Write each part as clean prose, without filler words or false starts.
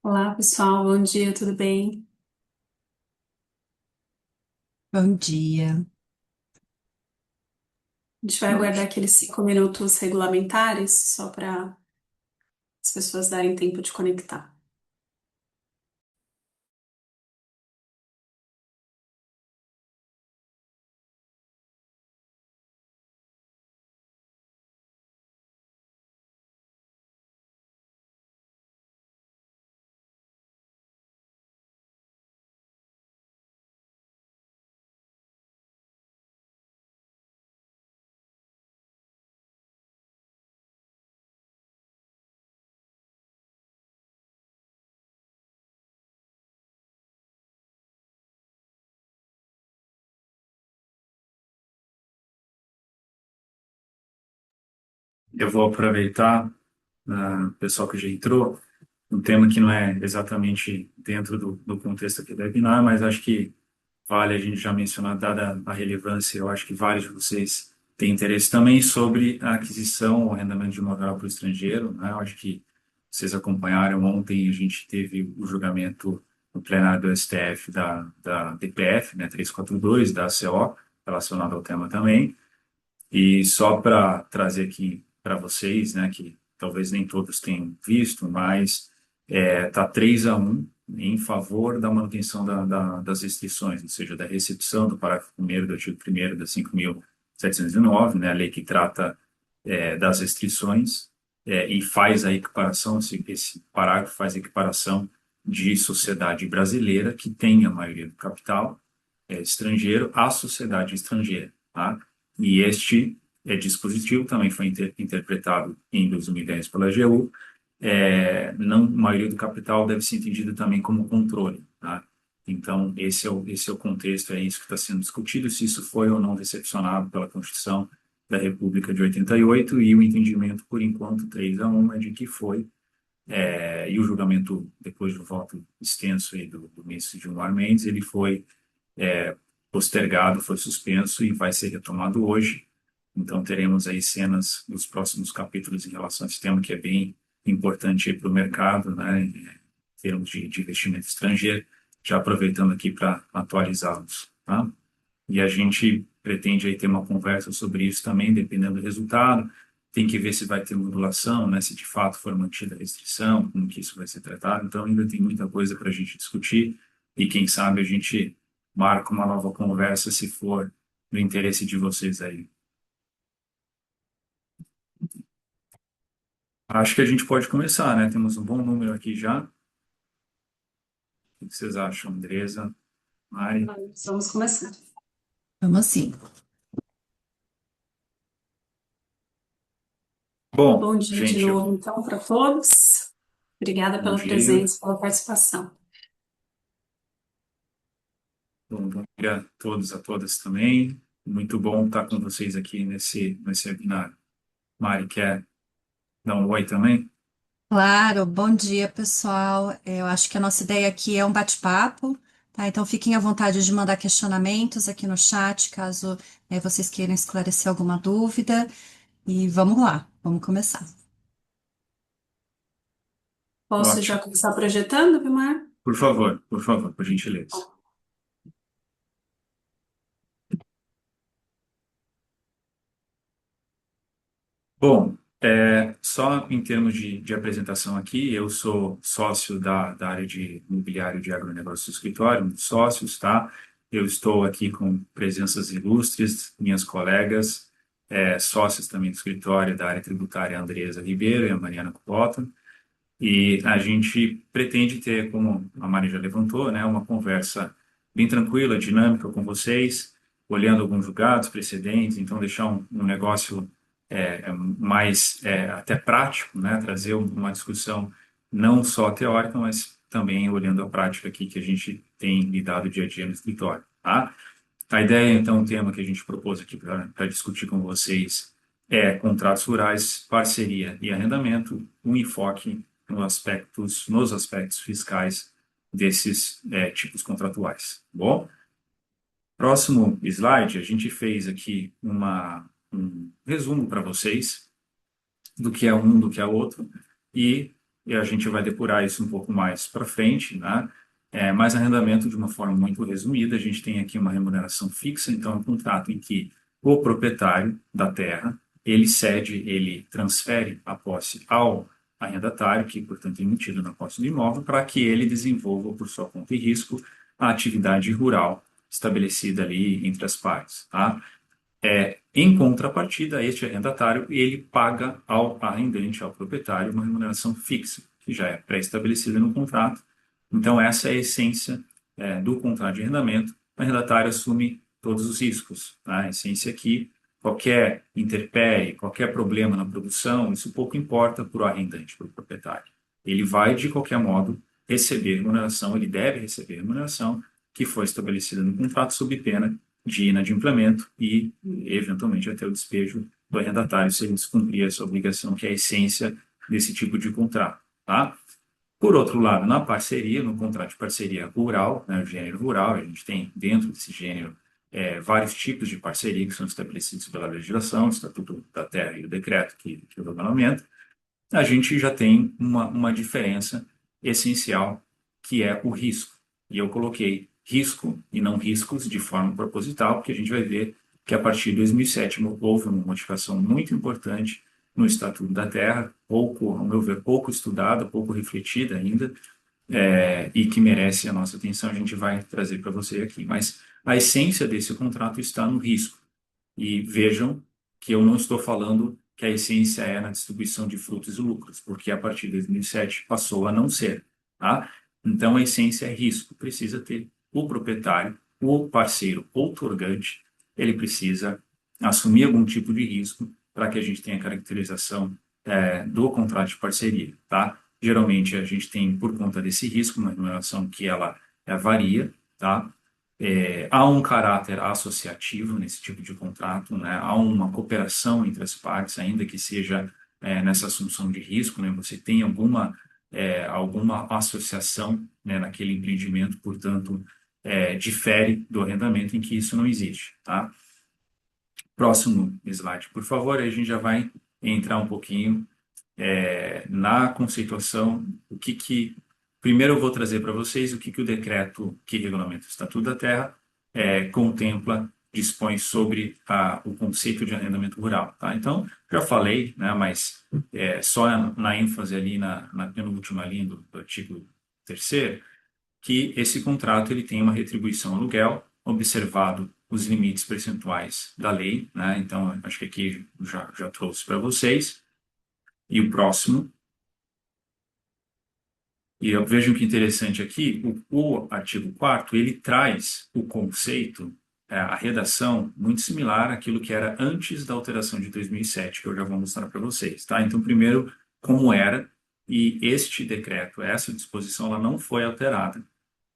Olá, pessoal. Bom dia, tudo bem? Bom dia. A gente vai Bom, aguardar aqueles 5 minutos regulamentares, só para as pessoas darem tempo de conectar. Eu vou aproveitar, o pessoal que já entrou, um tema que não é exatamente dentro do contexto aqui da webinar, mas acho que vale a gente já mencionar, dada a relevância, eu acho que vários de vocês têm interesse também sobre a aquisição ou arrendamento de imóvel para o estrangeiro, né? Eu acho que vocês acompanharam ontem, a gente teve o julgamento no plenário do STF da DPF, né, 342, da ACO, relacionado ao tema também. E só para trazer aqui para vocês, né, que talvez nem todos tenham visto, mas tá 3-1 em favor da manutenção das restrições, ou seja, da recepção do parágrafo 1º do artigo 1º da 5.709, né, a lei que trata das restrições, e faz a equiparação, esse parágrafo faz a equiparação de sociedade brasileira que tem a maioria do capital estrangeiro à sociedade estrangeira, tá? E este dispositivo também foi interpretado em 2010 pela AGU. Não, a maioria do capital deve ser entendido também como controle, tá? Então, esse é o contexto, é isso que está sendo discutido, se isso foi ou não recepcionado pela Constituição da República de 88, e o entendimento, por enquanto, 3-1, é de que foi, e o julgamento, depois do voto extenso aí do ministro Gilmar Mendes, ele foi postergado, foi suspenso e vai ser retomado hoje. Então, teremos aí cenas nos próximos capítulos em relação a esse tema, que é bem importante para o mercado, né, em termos de investimento estrangeiro, já aproveitando aqui para atualizá-los, tá? E a gente pretende aí ter uma conversa sobre isso também, dependendo do resultado. Tem que ver se vai ter modulação, né, se de fato for mantida a restrição, como que isso vai ser tratado. Então, ainda tem muita coisa para a gente discutir e, quem sabe, a gente marca uma nova conversa se for do interesse de vocês aí. Acho que a gente pode começar, né? Temos um bom número aqui já. O que vocês acham, Andresa, Mari? Vamos começar. vamos sim. Bom, Bom dia de gente, novo, então, para todos. Obrigada bom pela dia. presença, pela participação. Bom dia a todos, a todas também. Muito bom estar com vocês aqui nesse webinar. Mari, quer dar um oi também? Claro, bom dia, pessoal. Eu acho que a nossa ideia aqui é um bate-papo, tá? Então fiquem à vontade de mandar questionamentos aqui no chat, caso vocês queiram esclarecer alguma dúvida. E vamos lá, vamos começar. Posso já Ótimo. começar projetando, Vilmar? Por favor, por gentileza. Bom, só em termos de apresentação aqui, eu sou sócio da área de imobiliário de agronegócio do escritório, um dos sócios, tá? Eu estou aqui com presenças ilustres, minhas colegas, sócias também do escritório da área tributária, a Andresa Ribeiro e a Mariana Cupota, e a gente pretende ter, como a Mari já levantou, né, uma conversa bem tranquila, dinâmica com vocês, olhando alguns julgados precedentes, então deixar um negócio mais até prático, né, trazer uma discussão não só teórica, mas também olhando a prática aqui que a gente tem lidado dia a dia no escritório, tá? A ideia, então, o tema que a gente propôs aqui para discutir com vocês é contratos rurais, parceria e arrendamento, um enfoque nos aspectos fiscais desses tipos contratuais. Bom, próximo slide, a gente fez aqui um resumo para vocês do que é um, do que é outro, e e a gente vai depurar isso um pouco mais para frente, né? Mas arrendamento, de uma forma muito resumida, a gente tem aqui uma remuneração fixa, então é um contrato em que o proprietário da terra, ele cede, ele transfere a posse ao arrendatário, que, portanto, é emitido na posse do imóvel, para que ele desenvolva, por sua conta e risco, a atividade rural estabelecida ali entre as partes, tá? Em contrapartida, este arrendatário, ele paga ao arrendante, ao proprietário, uma remuneração fixa, que já é pré-estabelecida no contrato. Então, essa é a essência, do contrato de arrendamento. O arrendatário assume todos os riscos, tá? A essência aqui, qualquer intempérie, qualquer problema na produção, isso pouco importa para o arrendante, para o proprietário. Ele vai, de qualquer modo, receber remuneração, ele deve receber remuneração que foi estabelecida no contrato sob pena de inadimplemento e, eventualmente, até o despejo do arrendatário se ele descumprir essa obrigação, que é a essência desse tipo de contrato, tá? Por outro lado, na parceria, no contrato de parceria rural, né, o gênero rural, a gente tem dentro desse gênero vários tipos de parceria que são estabelecidos pela legislação, o Estatuto da Terra e o decreto que o regulamenta. A gente já tem uma diferença essencial, que é o risco. E eu coloquei risco e não riscos de forma proposital, porque a gente vai ver que a partir de 2007 houve uma modificação muito importante no Estatuto da Terra, pouco, ao meu ver, pouco estudada, pouco refletida ainda, e que merece a nossa atenção, a gente vai trazer para você aqui. Mas a essência desse contrato está no risco. E vejam que eu não estou falando que a essência é na distribuição de frutos e lucros, porque a partir de 2007 passou a não ser, tá? Então, a essência é risco. Precisa ter o proprietário, o parceiro outorgante, ele precisa assumir algum tipo de risco para que a gente tenha a caracterização do contrato de parceria, tá? Geralmente, a gente tem, por conta desse risco, uma remuneração que ela varia, tá? Há um caráter associativo nesse tipo de contrato, né? Há uma cooperação entre as partes, ainda que seja nessa assunção de risco, né? Você tem alguma associação, né, naquele empreendimento, portanto, difere do arrendamento em que isso não existe, tá? Próximo slide, por favor, aí a gente já vai entrar um pouquinho na conceituação, primeiro eu vou trazer para vocês o que o decreto que regulamenta o Estatuto da Terra contempla, dispõe sobre o conceito de arrendamento rural, tá? Então, já falei, né, mas só na ênfase ali na penúltima linha do artigo 3º, que esse contrato ele tem uma retribuição aluguel, observado os limites percentuais da lei, né? Então, acho que aqui já trouxe para vocês. E o próximo. E vejam que interessante aqui, o artigo 4º, ele traz o conceito, a redação, muito similar àquilo que era antes da alteração de 2007, que eu já vou mostrar para vocês, tá? Então, primeiro, como era, e este decreto, essa disposição, ela não foi alterada,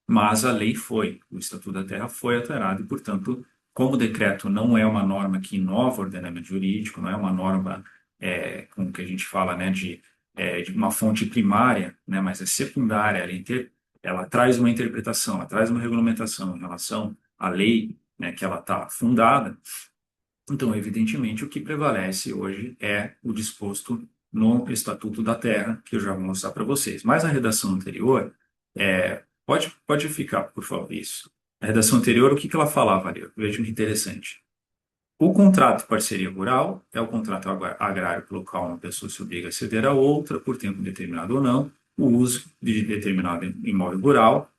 mas a lei foi, o Estatuto da Terra foi alterado, e, portanto, como o decreto não é uma norma que inova o ordenamento jurídico, não é uma norma, como que a gente fala, né, de uma fonte primária, né, mas é secundária, ela traz uma interpretação, ela traz uma regulamentação em relação à lei, né, que ela está fundada. Então, evidentemente, o que prevalece hoje é o disposto no Estatuto da Terra, que eu já vou mostrar para vocês. Mas a redação anterior, pode ficar, por favor, isso. A redação anterior, o que ela falava ali? Vejam que interessante. O contrato de parceria rural é o contrato agrário pelo qual uma pessoa se obriga a ceder a outra, por tempo determinado ou não, o uso de determinado imóvel rural.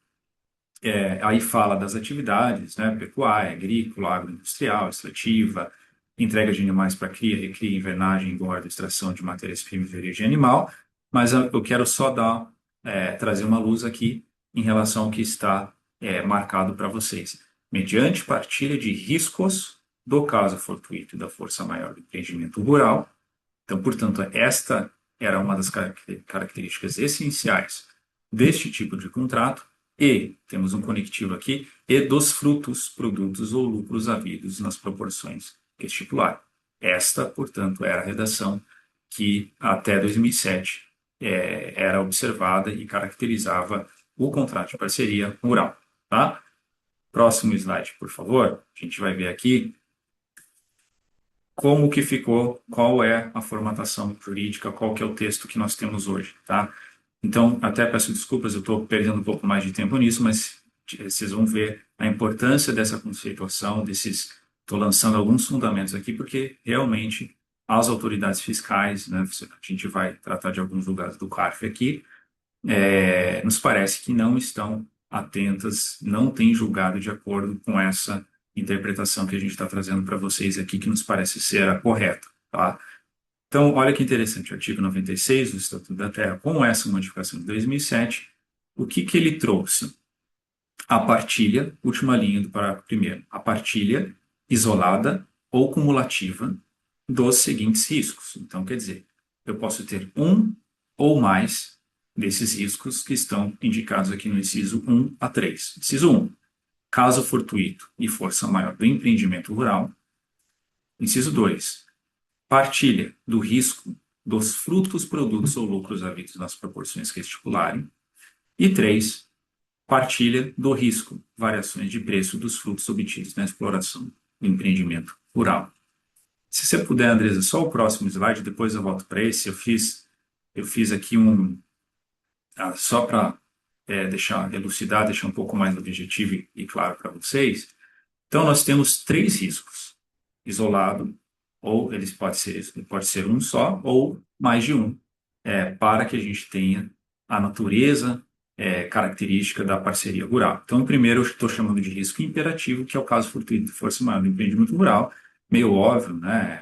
Aí fala das atividades, né, pecuária, agrícola, agroindustrial, extrativa, entrega de animais para cria, recria, invernagem, engorda, extração de matérias-primas de origem animal, mas eu quero só trazer uma luz aqui em relação ao que está marcado para vocês. Mediante partilha de riscos do caso fortuito e da força maior do empreendimento rural. Então, portanto, esta era uma das características essenciais deste tipo de contrato, e temos um conectivo aqui, e dos frutos, produtos ou lucros havidos nas proporções que estipularam. Esta, portanto, era a redação que até 2007 era observada e caracterizava o contrato de parceria rural, tá? Próximo slide, por favor. A gente vai ver aqui como que ficou, qual é a formatação jurídica, qual que é o texto que nós temos hoje, tá? Então, até peço desculpas, eu estou perdendo um pouco mais de tempo nisso, mas vocês vão ver a importância dessa conceituação, estou lançando alguns fundamentos aqui, porque realmente as autoridades fiscais, né, a gente vai tratar de alguns lugares do CARF aqui, nos parece que não estão atentas, não têm julgado de acordo com essa interpretação que a gente está trazendo para vocês aqui, que nos parece ser a correta, tá? Então, olha que interessante, o artigo 96 do Estatuto da Terra, com essa modificação de 2007, o que que ele trouxe? A partilha, última linha do parágrafo primeiro, a partilha isolada ou cumulativa dos seguintes riscos. Então, quer dizer, eu posso ter um ou mais desses riscos que estão indicados aqui no inciso 1 a 3. Inciso 1, caso fortuito e força maior do empreendimento rural. Inciso 2, partilha do risco dos frutos, produtos ou lucros havidos nas proporções que estipularem. E 3, partilha do risco, variações de preço dos frutos obtidos na exploração do empreendimento rural. Se você puder, Andresa, só o próximo slide, depois eu volto para esse. Eu fiz aqui só para elucidar, deixar um pouco mais objetivo e claro para vocês. Então, nós temos 3 riscos: isolado, ou eles pode ser um só, ou mais de um, para que a gente tenha a natureza característica da parceria rural. Então, o primeiro eu estou chamando de risco imperativo, que é o caso fortuito de força maior do empreendimento rural, meio óbvio, né?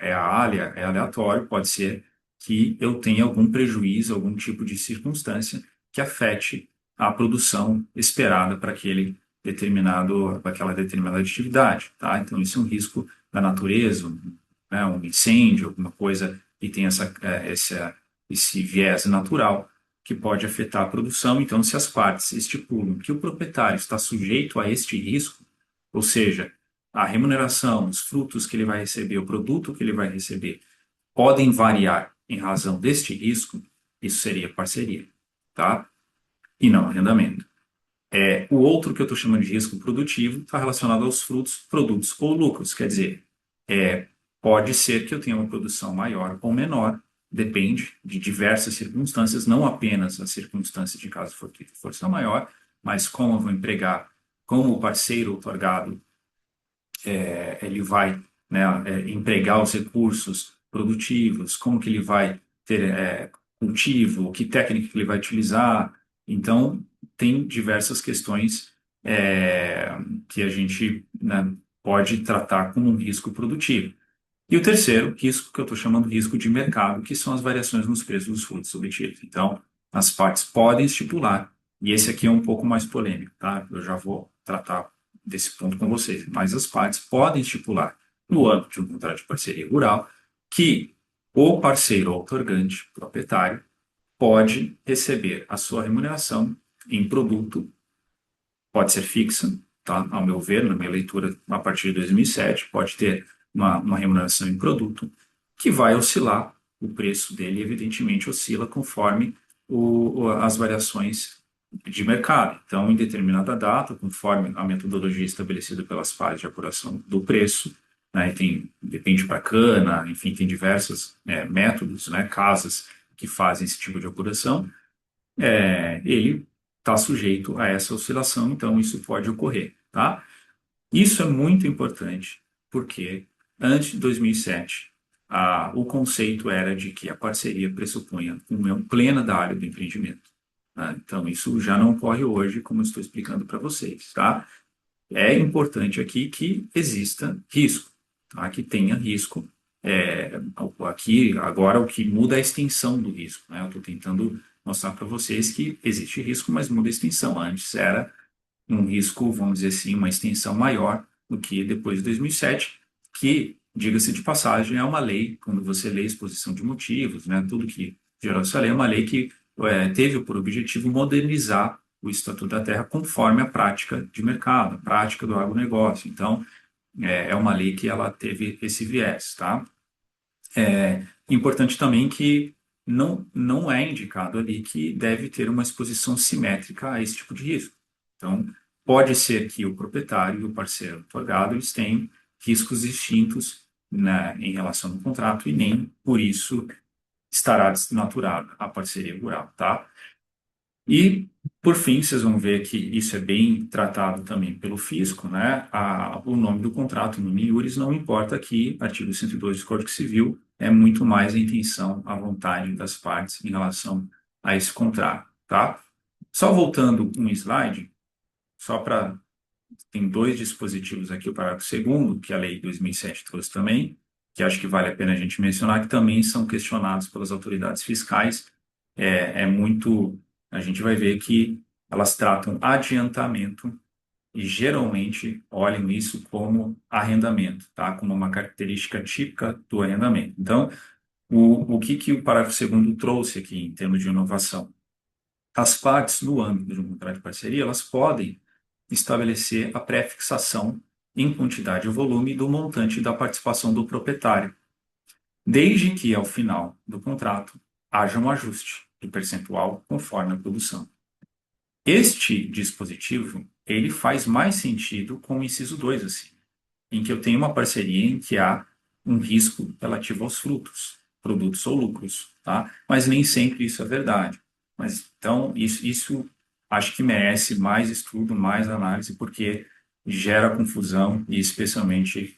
É aleatório, pode ser que eu tenha algum prejuízo, algum tipo de circunstância que afete a produção esperada para aquela determinada atividade, tá? Então, isso é um risco da natureza, né? Um incêndio, alguma coisa que tem esse viés natural que pode afetar a produção. Então, se as partes estipulam que o proprietário está sujeito a este risco, ou seja, a remuneração, os frutos que ele vai receber, o produto que ele vai receber, podem variar em razão deste risco, isso seria parceria, tá? E não arrendamento. O outro que eu estou chamando de risco produtivo está relacionado aos frutos, produtos ou lucros. Quer dizer, pode ser que eu tenha uma produção maior ou menor, depende de diversas circunstâncias, não apenas a circunstância de caso fortuito força maior, mas como eu vou empregar, como o parceiro outorgado ele vai, né, empregar os recursos produtivos, como que ele vai ter cultivo, que técnica que ele vai utilizar. Então, tem diversas questões que a gente, né, pode tratar como um risco produtivo. E o terceiro risco, que eu estou chamando de risco de mercado, que são as variações nos preços dos frutos obtidos. Então, as partes podem estipular, e esse aqui é um pouco mais polêmico, tá? Eu já vou tratar desse ponto com vocês, mas as partes podem estipular, no âmbito de um contrato de parceria rural, que o parceiro outorgante, proprietário, pode receber a sua remuneração em produto, pode ser fixa, tá? Ao meu ver, na minha leitura, a partir de 2007, pode ter uma remuneração em produto, que vai oscilar, o preço dele, evidentemente, oscila conforme as variações de mercado. Então, em determinada data, conforme a metodologia estabelecida pelas partes de apuração do preço, né, depende para cana, enfim, tem diversos métodos, né, casas que fazem esse tipo de apuração, ele está sujeito a essa oscilação, então isso pode ocorrer, tá? Isso é muito importante, porque antes de 2007, o conceito era de que a parceria pressupunha união plena da área do empreendimento, né? Então, isso já não ocorre hoje, como eu estou explicando para vocês, tá? É importante aqui que exista risco, tá? Que tenha risco. Aqui, agora, o que muda é a extensão do risco, né? Eu estou tentando mostrar para vocês que existe risco, mas muda a extensão. Antes era um risco, vamos dizer assim, uma extensão maior do que depois de 2007, que, diga-se de passagem, é uma lei, quando você lê a exposição de motivos, né, tudo que gerou essa lei, é uma lei que teve por objetivo modernizar o Estatuto da Terra conforme a prática de mercado, a prática do agronegócio. Então, é uma lei que ela teve esse viés, tá? Importante também que não é indicado ali que deve ter uma exposição simétrica a esse tipo de risco. Então, pode ser que o proprietário e o parceiro outorgado eles tenham riscos distintos, né, em relação ao contrato e nem por isso estará desnaturada a parceria rural, tá? E, por fim, vocês vão ver que isso é bem tratado também pelo fisco, né? O nome do contrato, no iuris, não importa aqui, artigo 102 do Código Civil, é muito mais a intenção, a vontade das partes em relação a esse contrato, tá? Só voltando um slide, só para... Tem dois dispositivos aqui, o parágrafo 2º, que a lei de 2007 trouxe também, que acho que vale a pena a gente mencionar, que também são questionados pelas autoridades fiscais. É muito... A gente vai ver que elas tratam adiantamento e geralmente olham isso como arrendamento, tá? Como uma característica típica do arrendamento. Então, o que o parágrafo 2º trouxe aqui em termos de inovação? As partes, no âmbito de um contrato de parceria, elas podem estabelecer a pré-fixação em quantidade e volume do montante da participação do proprietário, desde que, ao final do contrato, haja um ajuste do percentual conforme a produção. Este dispositivo, ele faz mais sentido com o inciso 2, assim, em que eu tenho uma parceria em que há um risco relativo aos frutos, produtos ou lucros, tá? Mas nem sempre isso é verdade. Mas então isso acho que merece mais estudo, mais análise, porque gera confusão e especialmente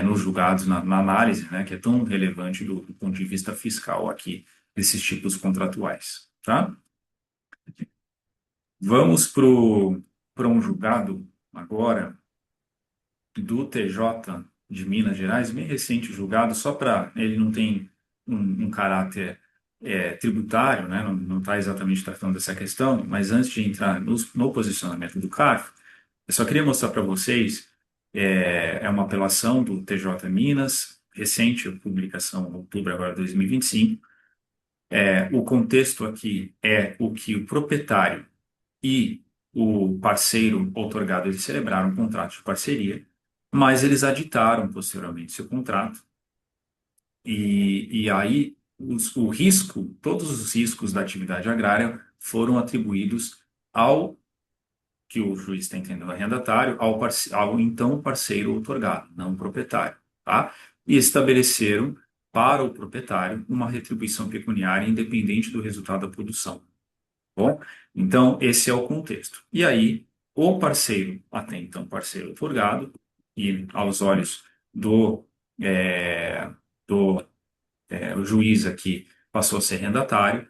nos julgados na análise, né, que é tão relevante do ponto de vista fiscal aqui desses tipos contratuais, tá? Vamos para um julgado agora do TJ de Minas Gerais, bem recente o julgado, só para ele não tem um caráter tributário, né? Não está exatamente tratando dessa questão, mas antes de entrar no posicionamento do CARF, eu só queria mostrar para vocês, é uma apelação do TJ Minas, recente, publicação em outubro agora de 2025. O contexto aqui é o que o proprietário e o parceiro outorgado, eles celebraram um contrato de parceria, mas eles aditaram posteriormente seu contrato e aí o risco, todos os riscos da atividade agrária foram atribuídos ao que o juiz está entendendo arrendatário, ao então parceiro outorgado, não proprietário, tá? E estabeleceram para o proprietário uma retribuição pecuniária independente do resultado da produção. Bom, então esse é o contexto. E aí, o parceiro, até então parceiro outorgado, e aos olhos do, é, do o juiz aqui passou a ser arrendatário,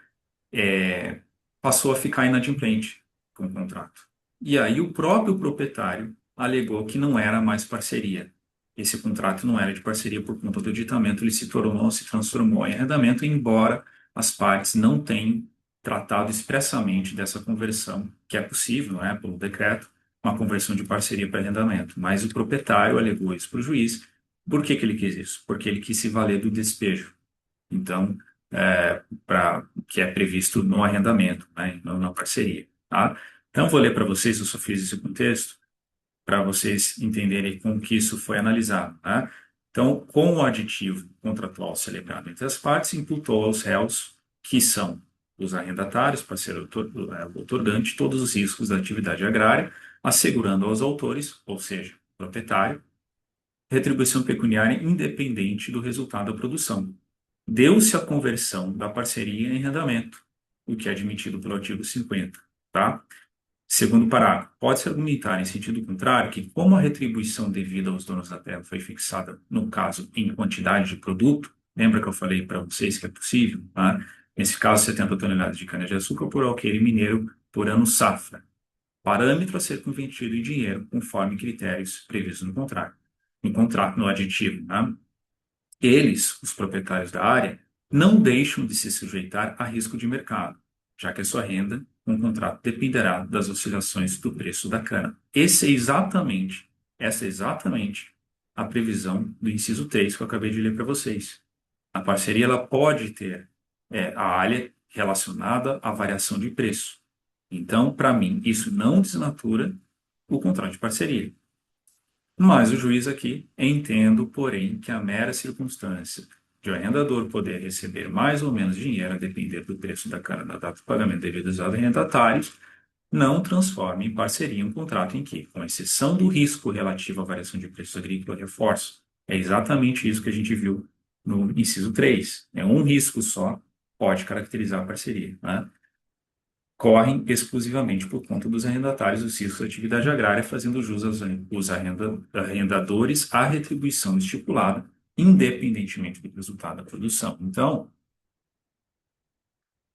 passou a ficar inadimplente com o contrato. E aí o próprio proprietário alegou que não era mais parceria. Esse contrato não era de parceria por conta do aditamento, ele se transformou em arrendamento, embora as partes não tenham tratado expressamente dessa conversão, que é possível, não é, pelo decreto, uma conversão de parceria para arrendamento. Mas o proprietário alegou isso para o juiz. Por que que ele quis isso? Porque ele quis se valer do despejo. Então, que é previsto no arrendamento, né, não na parceria, tá? Então, vou ler para vocês, eu só fiz esse contexto, para vocês entenderem como que isso foi analisado, tá? Então, com o aditivo contratual celebrado entre as partes, imputou aos réus, que são os arrendatários, parceiro outorgante, todos os riscos da atividade agrária, assegurando aos autores, ou seja, proprietário, retribuição pecuniária independente do resultado da produção. Deu-se a conversão da parceria em arrendamento, o que é admitido pelo artigo 50, tá? Segundo parágrafo, pode-se argumentar em sentido contrário que, como a retribuição devida aos donos da terra foi fixada, no caso, em quantidade de produto, lembra que eu falei para vocês que é possível, tá? Nesse caso, 70 toneladas de cana-de-açúcar por alqueire mineiro por ano safra, parâmetro a ser convertido em dinheiro, conforme critérios previstos no contrato, no aditivo, tá? Eles, os proprietários da área, não deixam de se sujeitar a risco de mercado, já que a sua renda, com o contrato, dependerá das oscilações do preço da cana. Essa é exatamente a previsão do inciso 3 que eu acabei de ler para vocês. A parceria ela pode ter a área relacionada à variação de preço. Então, para mim, isso não desnatura o contrato de parceria. Mas o juiz aqui entendo, porém, que a mera circunstância de o arrendador poder receber mais ou menos dinheiro a depender do preço da cana na data do pagamento devido aos arrendatários, não transforma em parceria um contrato em que, com exceção do risco relativo à variação de preço agrícola, reforço. É exatamente isso que a gente viu no inciso 3. É um risco só, pode caracterizar a parceria, né? Correm exclusivamente por conta dos arrendatários dos riscos da atividade agrária, fazendo jus aos arrendadores à retribuição estipulada, independentemente do resultado da produção. Então,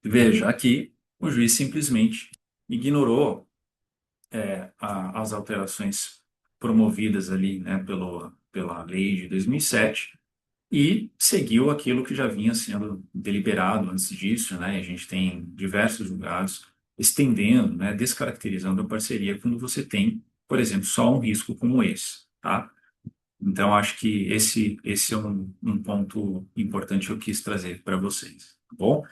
veja, aqui o juiz simplesmente ignorou as alterações promovidas ali, né, pela lei de 2007 e seguiu aquilo que já vinha sendo deliberado antes disso, né? A gente tem diversos julgados estendendo, né, descaracterizando a parceria quando você tem, por exemplo, só um risco como esse, tá? Então, acho que esse é um ponto importante que eu quis trazer para vocês, tá bom?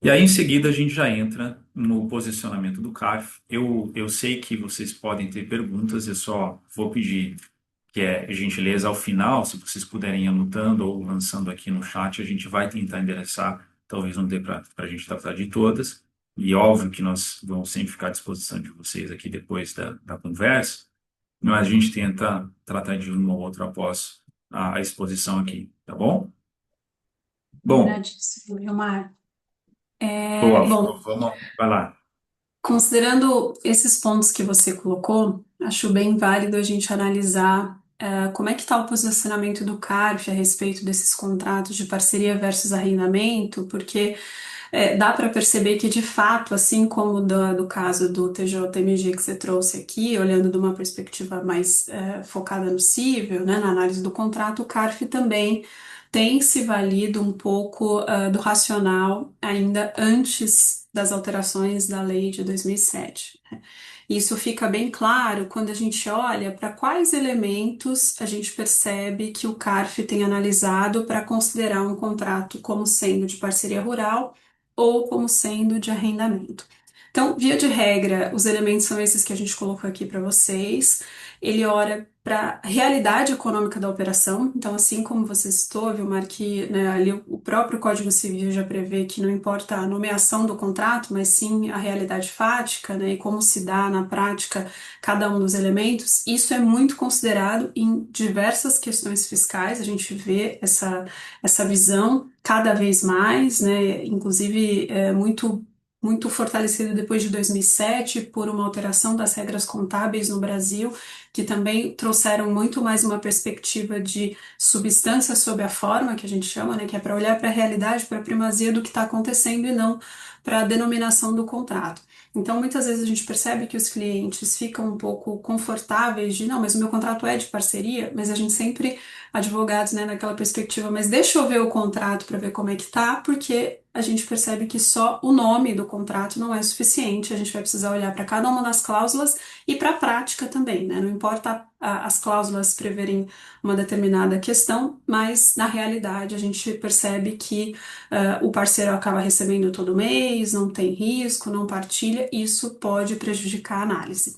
E aí, em seguida, a gente já entra no posicionamento do CARF. Eu sei que vocês podem ter perguntas, eu só vou pedir que é gentileza ao final, se vocês puderem ir anotando ou lançando aqui no chat, a gente vai tentar endereçar, talvez não dê para a gente tratar de todas, e óbvio que nós vamos sempre ficar à disposição de vocês aqui depois da conversa, mas a gente tenta tratar de uma ou outra após a exposição aqui, tá bom? Bom, Combinadíssimo, Vilmar. boa, Bom, vamos, vai lá. considerando esses pontos que você colocou, acho bem válido a gente analisar como é que está o posicionamento do CARF a respeito desses contratos de parceria versus arrendamento, porque dá para perceber que, de fato, assim como do caso do TJMG que você trouxe aqui, olhando de uma perspectiva mais focada no cível, né, na análise do contrato, o CARF também tem se valido um pouco do racional ainda antes das alterações da lei de 2007. Isso fica bem claro quando a gente olha para quais elementos a gente percebe que o CARF tem analisado para considerar um contrato como sendo de parceria rural ou como sendo de arrendamento. Então, via de regra, os elementos são esses que a gente colocou aqui para vocês. Ele olha para a realidade econômica da operação. Então, assim como você citou, Vilmar, que né, ali o próprio Código Civil já prevê que não importa a nomeação do contrato, mas sim a realidade fática, né, e como se dá na prática cada um dos elementos. Isso é muito considerado em diversas questões fiscais. A gente vê essa visão cada vez mais, né, inclusive muito fortalecido depois de 2007 por uma alteração das regras contábeis no Brasil, que também trouxeram muito mais uma perspectiva de substância sob a forma, que a gente chama, né, que é para olhar para a realidade, para a primazia do que está acontecendo e não para a denominação do contrato. Então, muitas vezes a gente percebe que os clientes ficam um pouco confortáveis de, não, mas o meu contrato é de parceria, mas a gente sempre, advogados, né, naquela perspectiva, mas deixa eu ver o contrato para ver como é que tá, porque a gente percebe que só o nome do contrato não é suficiente, a gente vai precisar olhar para cada uma das cláusulas e para a prática também, né? Não importa as cláusulas preverem uma determinada questão, mas na realidade a gente percebe que o parceiro acaba recebendo todo mês, não tem risco, não partilha, isso pode prejudicar a análise.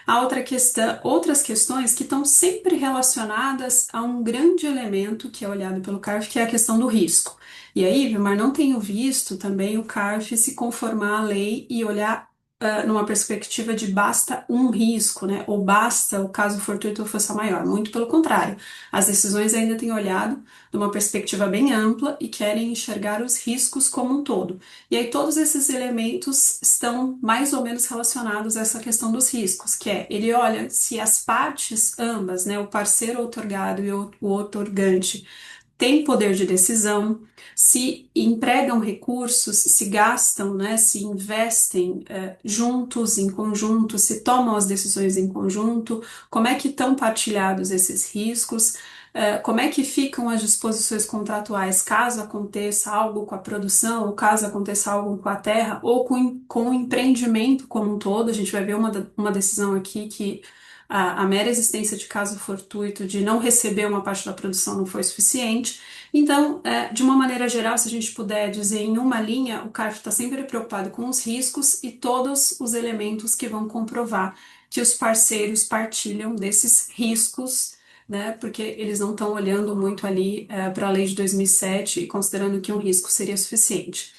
A outra questão, outras questões que estão sempre relacionadas a um grande elemento que é olhado pelo CARF, que é a questão do risco. E aí, Vilmar, não tenho visto também o CARF se conformar à lei e olhar numa perspectiva de basta um risco, né? Ou basta o caso fortuito ou força maior. Muito pelo contrário. As decisões ainda têm olhado numa perspectiva bem ampla e querem enxergar os riscos como um todo. E aí todos esses elementos estão mais ou menos relacionados a essa questão dos riscos, que é, ele olha se as partes ambas, né, o parceiro outorgado e o outorgante, têm poder de decisão, se empregam recursos, se gastam, né, se investem juntos, em conjunto, se tomam as decisões em conjunto, como é que estão partilhados esses riscos, como é que ficam as disposições contratuais caso aconteça algo com a produção, ou caso aconteça algo com a terra, ou com o empreendimento como um todo. A gente vai ver uma decisão aqui que a mera existência de caso fortuito de não receber uma parte da produção não foi suficiente. Então, de uma maneira geral, se a gente puder dizer em uma linha, o CARF está sempre preocupado com os riscos e todos os elementos que vão comprovar que os parceiros partilham desses riscos, né? Porque eles não estão olhando muito ali para a lei de 2007 e considerando que um risco seria suficiente.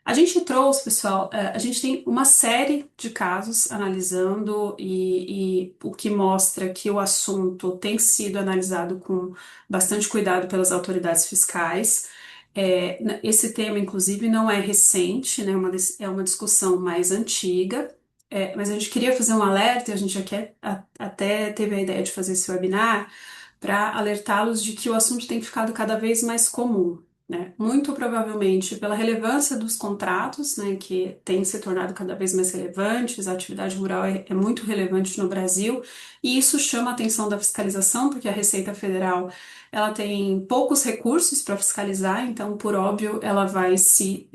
A gente trouxe, pessoal, a gente tem uma série de casos analisando e o que mostra que o assunto tem sido analisado com bastante cuidado pelas autoridades fiscais. Esse tema, inclusive, não é recente, né? É uma discussão mais antiga, mas a gente queria fazer um alerta, e a gente já até teve a ideia de fazer esse webinar para alertá-los de que o assunto tem ficado cada vez mais comum, né? Muito provavelmente pela relevância dos contratos, né, que têm se tornado cada vez mais relevantes, a atividade rural é muito relevante no Brasil, e isso chama a atenção da fiscalização, porque a Receita Federal ela tem poucos recursos para fiscalizar, então, por óbvio, ela vai se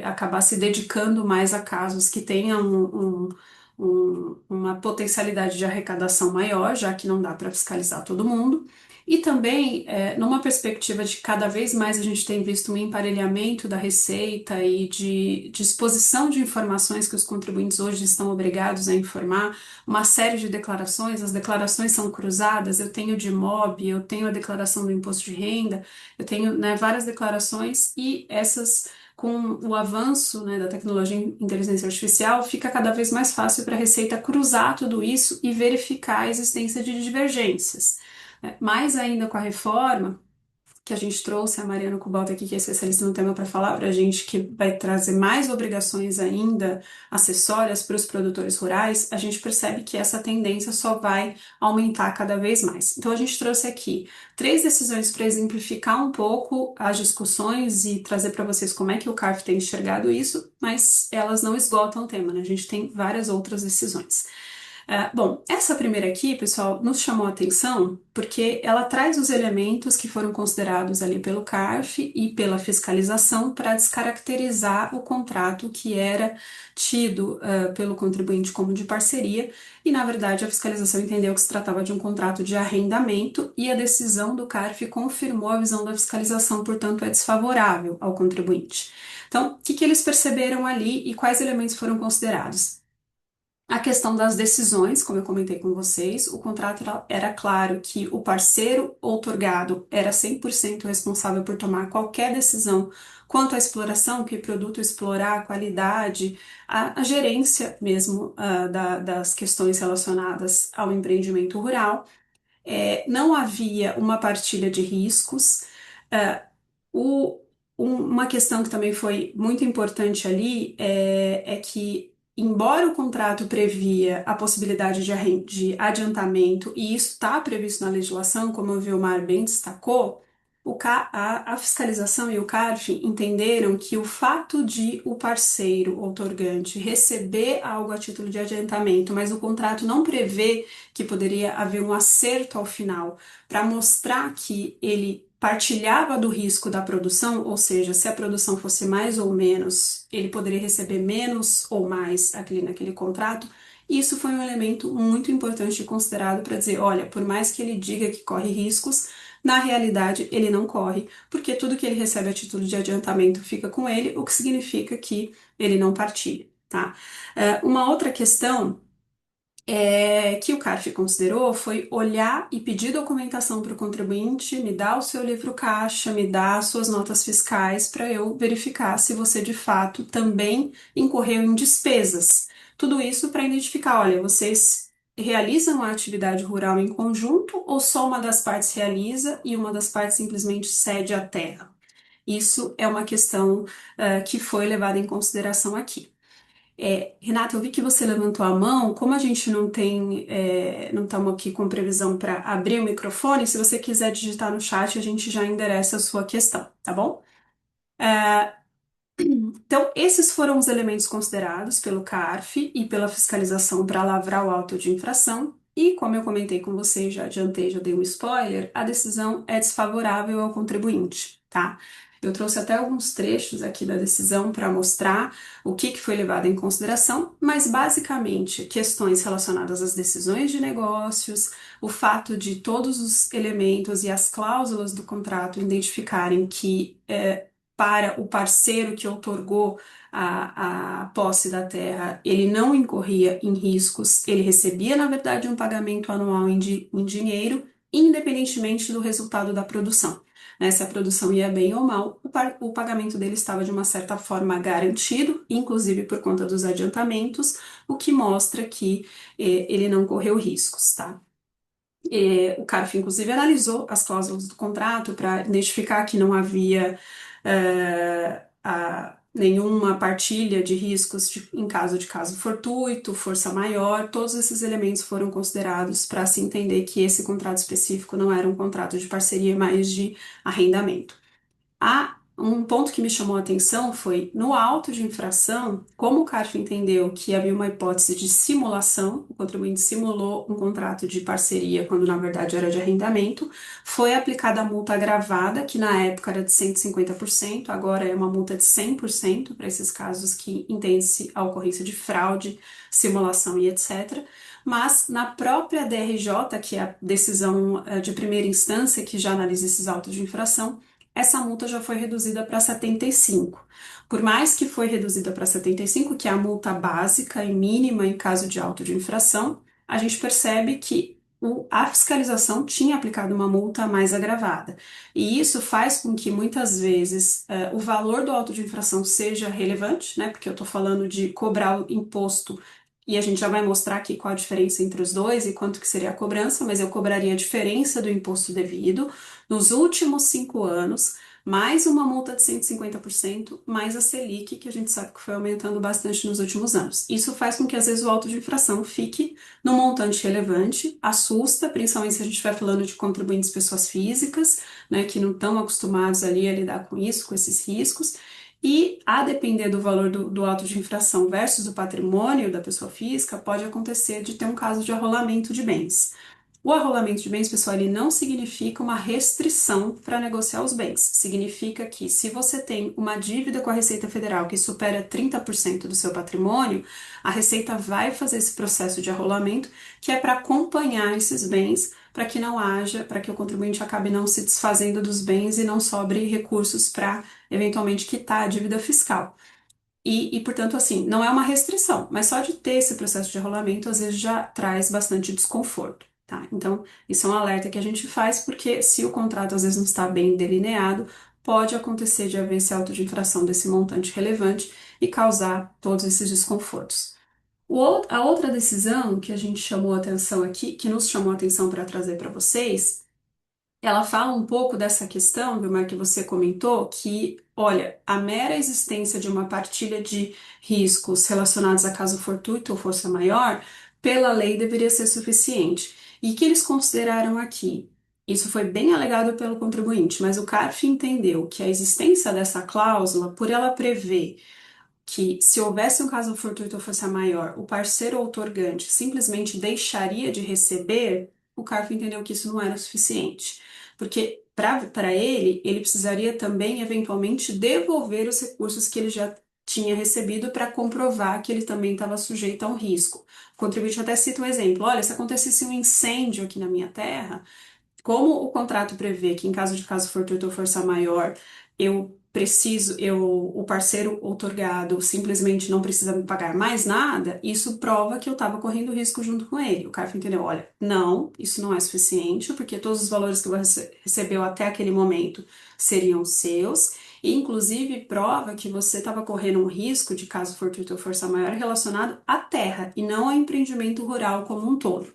acabar se dedicando mais a casos que tenham uma potencialidade de arrecadação maior, já que não dá para fiscalizar todo mundo. E também, numa perspectiva de cada vez mais a gente tem visto um emparelhamento da receita e de disposição de informações que os contribuintes hoje estão obrigados a informar, uma série de declarações, as declarações são cruzadas, eu tenho de MOB, eu tenho a declaração do imposto de renda, eu tenho, né, várias declarações e essas, com o avanço, né, da tecnologia em inteligência artificial, fica cada vez mais fácil para a Receita cruzar tudo isso e verificar a existência de divergências. Mais ainda com a reforma, que a gente trouxe a Mariana Kubalta aqui, que é especialista no tema, para falar para a gente, que vai trazer mais obrigações ainda acessórias para os produtores rurais, a gente percebe que essa tendência só vai aumentar cada vez mais. Então a gente trouxe aqui 3 decisões para exemplificar um pouco as discussões e trazer para vocês como é que o CARF tem enxergado isso, mas elas não esgotam o tema, né? A gente tem várias outras decisões. Bom, essa primeira aqui, pessoal, nos chamou a atenção porque ela traz os elementos que foram considerados ali pelo CARF e pela fiscalização para descaracterizar o contrato que era tido pelo contribuinte como de parceria e, na verdade, a fiscalização entendeu que se tratava de um contrato de arrendamento e a decisão do CARF confirmou a visão da fiscalização, portanto, é desfavorável ao contribuinte. Então, o que eles perceberam ali e quais elementos foram considerados? A questão das decisões, como eu comentei com vocês, o contrato era claro que o parceiro outorgado era 100% responsável por tomar qualquer decisão quanto à exploração, que produto explorar, a qualidade, a gerência mesmo das questões relacionadas ao empreendimento rural. Não havia uma partilha de riscos. É, uma questão que também foi muito importante ali é que, embora o contrato previa a possibilidade de adiantamento, e isso está previsto na legislação, como o Vilmar bem destacou, a fiscalização e o CARF entenderam que o fato de o parceiro outorgante receber algo a título de adiantamento, mas o contrato não prevê que poderia haver um acerto ao final, para mostrar que ele partilhava do risco da produção, ou seja, se a produção fosse mais ou menos, ele poderia receber menos ou mais naquele contrato. Isso foi um elemento muito importante e considerado para dizer, olha, por mais que ele diga que corre riscos, na realidade ele não corre, porque tudo que ele recebe a título de adiantamento fica com ele, o que significa que ele não partilha, tá? Uma outra questão que o CARF considerou foi olhar e pedir documentação para o contribuinte, me dá o seu livro caixa, me dá as suas notas fiscais para eu verificar se você de fato também incorreu em despesas. Tudo isso para identificar, olha, vocês realizam a atividade rural em conjunto ou só uma das partes realiza e uma das partes simplesmente cede a terra? Isso é uma questão que foi levada em consideração aqui. Renata, eu vi que você levantou a mão. Como a gente não estamos aqui com previsão para abrir o microfone, se você quiser digitar no chat, a gente já endereça a sua questão, tá bom? Então, esses foram os elementos considerados pelo CARF e pela fiscalização para lavrar o auto de infração. E, como eu comentei com você, já adiantei, já dei um spoiler, a decisão é desfavorável ao contribuinte, tá? Eu trouxe até alguns trechos aqui da decisão para mostrar o que foi levado em consideração, mas basicamente questões relacionadas às decisões de negócios, o fato de todos os elementos e as cláusulas do contrato identificarem que para o parceiro que outorgou a posse da terra, ele não incorria em riscos, ele recebia, na verdade, um pagamento anual em dinheiro, independentemente do resultado da produção. Né? Se a produção ia bem ou mal, o pagamento dele estava de uma certa forma garantido, inclusive por conta dos adiantamentos, o que mostra que ele não correu riscos, tá? O CARF, inclusive, analisou as cláusulas do contrato para identificar que não havia nenhuma partilha de riscos em caso de caso fortuito, força maior. Todos esses elementos foram considerados para se entender que esse contrato específico não era um contrato de parceria, mas de arrendamento. Um ponto que me chamou a atenção foi no auto de infração, como o CARF entendeu que havia uma hipótese de simulação, o contribuinte simulou um contrato de parceria quando na verdade era de arrendamento, foi aplicada a multa agravada, que na época era de 150%, agora é uma multa de 100% para esses casos que entende-se a ocorrência de fraude, simulação e etc. Mas na própria DRJ, que é a decisão de primeira instância que já analisa esses autos de infração, essa multa já foi reduzida para 75. Por mais que foi reduzida para 75, que é a multa básica e mínima em caso de auto de infração, a gente percebe que a fiscalização tinha aplicado uma multa mais agravada. E isso faz com que muitas vezes o valor do auto de infração seja relevante, né? Porque eu estou falando de cobrar o imposto e a gente já vai mostrar aqui qual a diferença entre os dois e quanto que seria a cobrança, mas eu cobraria a diferença do imposto devido nos últimos 5 anos, mais uma multa de 150%, mais a Selic, que a gente sabe que foi aumentando bastante nos últimos anos. Isso faz com que, às vezes, o auto de infração fique num montante relevante, assusta, principalmente se a gente estiver falando de contribuintes pessoas físicas, né, que não estão acostumados ali a lidar com isso, com esses riscos. E, a depender do valor do auto de infração versus o patrimônio da pessoa física, pode acontecer de ter um caso de arrolamento de bens. O arrolamento de bens, pessoal, ele não significa uma restrição para negociar os bens. Significa que se você tem uma dívida com a Receita Federal que supera 30% do seu patrimônio, a Receita vai fazer esse processo de arrolamento, que é para acompanhar esses bens, para que não haja, para que o contribuinte acabe não se desfazendo dos bens e não sobre recursos para eventualmente quitar a dívida fiscal. Portanto, assim, não é uma restrição, mas só de ter esse processo de rolamento às vezes já traz bastante desconforto, tá? Então, isso é um alerta que a gente faz porque se o contrato às vezes não está bem delineado, pode acontecer de haver esse auto de infração desse montante relevante e causar todos esses desconfortos. A outra decisão que a gente chamou a atenção aqui, que nos chamou a atenção para trazer para vocês, ela fala um pouco dessa questão, Vilmar, que você comentou, que, olha, a mera existência de uma partilha de riscos relacionados a caso fortuito ou força maior, pela lei deveria ser suficiente. E que eles consideraram aqui? Isso foi bem alegado pelo contribuinte, mas o CARF entendeu que a existência dessa cláusula, por ela prever que se houvesse um caso fortuito ou força maior, o parceiro outorgante simplesmente deixaria de receber, o CARF entendeu que isso não era suficiente. Porque para ele precisaria também, eventualmente, devolver os recursos que ele já tinha recebido para comprovar que ele também estava sujeito a um risco. O contribuinte até cita um exemplo: olha, se acontecesse um incêndio aqui na minha terra, como o contrato prevê que em caso de caso fortuito ou força maior, o parceiro outorgado simplesmente não precisa me pagar mais nada, isso prova que eu estava correndo risco junto com ele. O CARF entendeu, olha, não, isso não é suficiente, porque todos os valores que você recebeu até aquele momento seriam seus, e inclusive prova que você estava correndo um risco de caso fortuito ou força maior relacionado à terra e não ao empreendimento rural como um todo.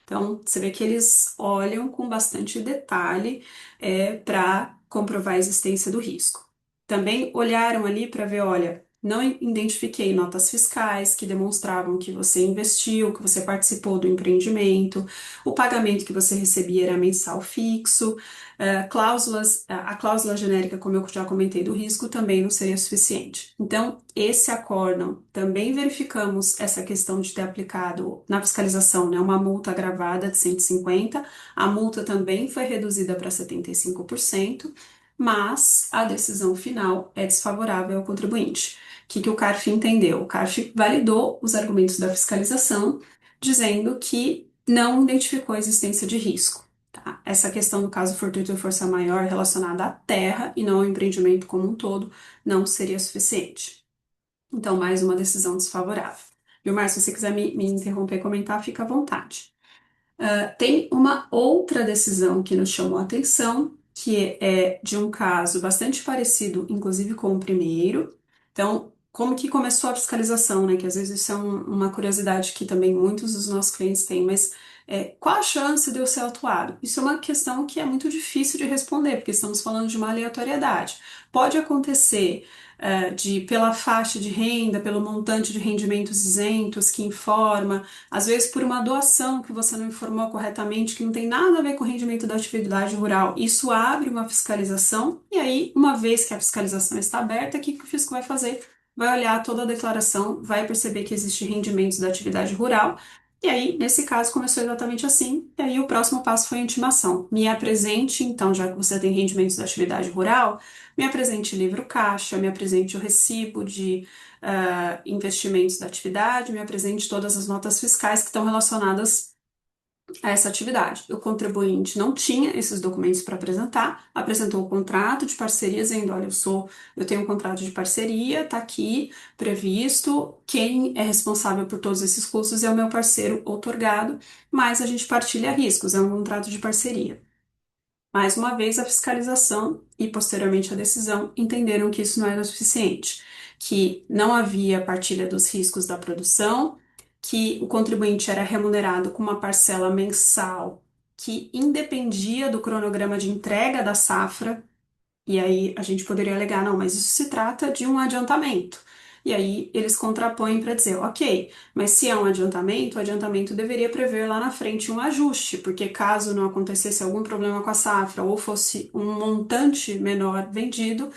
Então, você vê que eles olham com bastante detalhe para comprovar a existência do risco. Também olharam ali para ver, olha, não identifiquei notas fiscais que demonstravam que você investiu, que você participou do empreendimento, o pagamento que você recebia era mensal fixo, a cláusula genérica, como eu já comentei, do risco também não seria suficiente. Então, esse acórdão, também verificamos essa questão de ter aplicado na fiscalização, né, uma multa agravada de 150, a multa também foi reduzida para 75%, mas a decisão final é desfavorável ao contribuinte. O que o CARF entendeu? O CARF validou os argumentos da fiscalização, dizendo que não identificou a existência de risco. Tá? Essa questão do caso fortuito e força maior relacionada à terra e não ao empreendimento como um todo não seria suficiente. Então, mais uma decisão desfavorável. Vilmar, se você quiser me interromper e comentar, fica à vontade. Tem uma outra decisão que nos chamou a atenção, que é de um caso bastante parecido, inclusive com o primeiro. Então, como que começou a fiscalização, né? Que às vezes isso é uma curiosidade que também muitos dos nossos clientes têm, mas Qual a chance de eu ser autuado? Isso é uma questão que é muito difícil de responder, porque estamos falando de uma aleatoriedade. Pode acontecer pela faixa de renda, pelo montante de rendimentos isentos que informa, às vezes por uma doação que você não informou corretamente, que não tem nada a ver com o rendimento da atividade rural. Isso abre uma fiscalização, e aí, uma vez que a fiscalização está aberta, o que o fisco vai fazer? Vai olhar toda a declaração, vai perceber que existe rendimentos da atividade rural, e aí, nesse caso, começou exatamente assim. E aí, o próximo passo foi a intimação. Me apresente, então, já que você tem rendimentos da atividade rural, me apresente livro caixa, me apresente o recibo de investimentos da atividade, me apresente todas as notas fiscais que estão relacionadas a essa atividade. O contribuinte não tinha esses documentos para apresentar, apresentou o contrato de parceria dizendo, olha, eu tenho um contrato de parceria, está aqui previsto, quem é responsável por todos esses custos é o meu parceiro outorgado, mas a gente partilha riscos, é um contrato de parceria. Mais uma vez, a fiscalização e posteriormente a decisão entenderam que isso não era suficiente, que não havia partilha dos riscos da produção, que o contribuinte era remunerado com uma parcela mensal que independia do cronograma de entrega da safra, e aí a gente poderia alegar, não, mas isso se trata de um adiantamento. E aí eles contrapõem para dizer, ok, mas se é um adiantamento, o adiantamento deveria prever lá na frente um ajuste, porque caso não acontecesse algum problema com a safra ou fosse um montante menor vendido,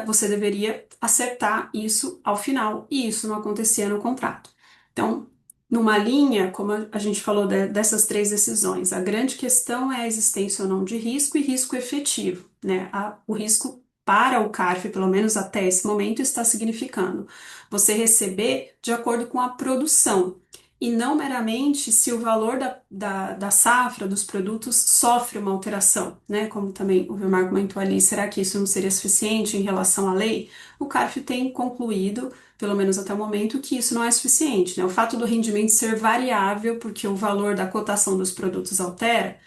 você deveria acertar isso ao final, e isso não acontecia no contrato. Então, numa linha, como a gente falou dessas três decisões, a grande questão é a existência ou não de risco e risco efetivo, né? O risco para o CARF, pelo menos até esse momento, está significando você receber de acordo com a produção e não meramente se o valor da safra, dos produtos, sofre uma alteração, né? Como também o Vilmar comentou ali, será que isso não seria suficiente em relação à lei? O CARF tem concluído, pelo menos até o momento, que isso não é suficiente, né? O fato do rendimento ser variável, porque o valor da cotação dos produtos altera,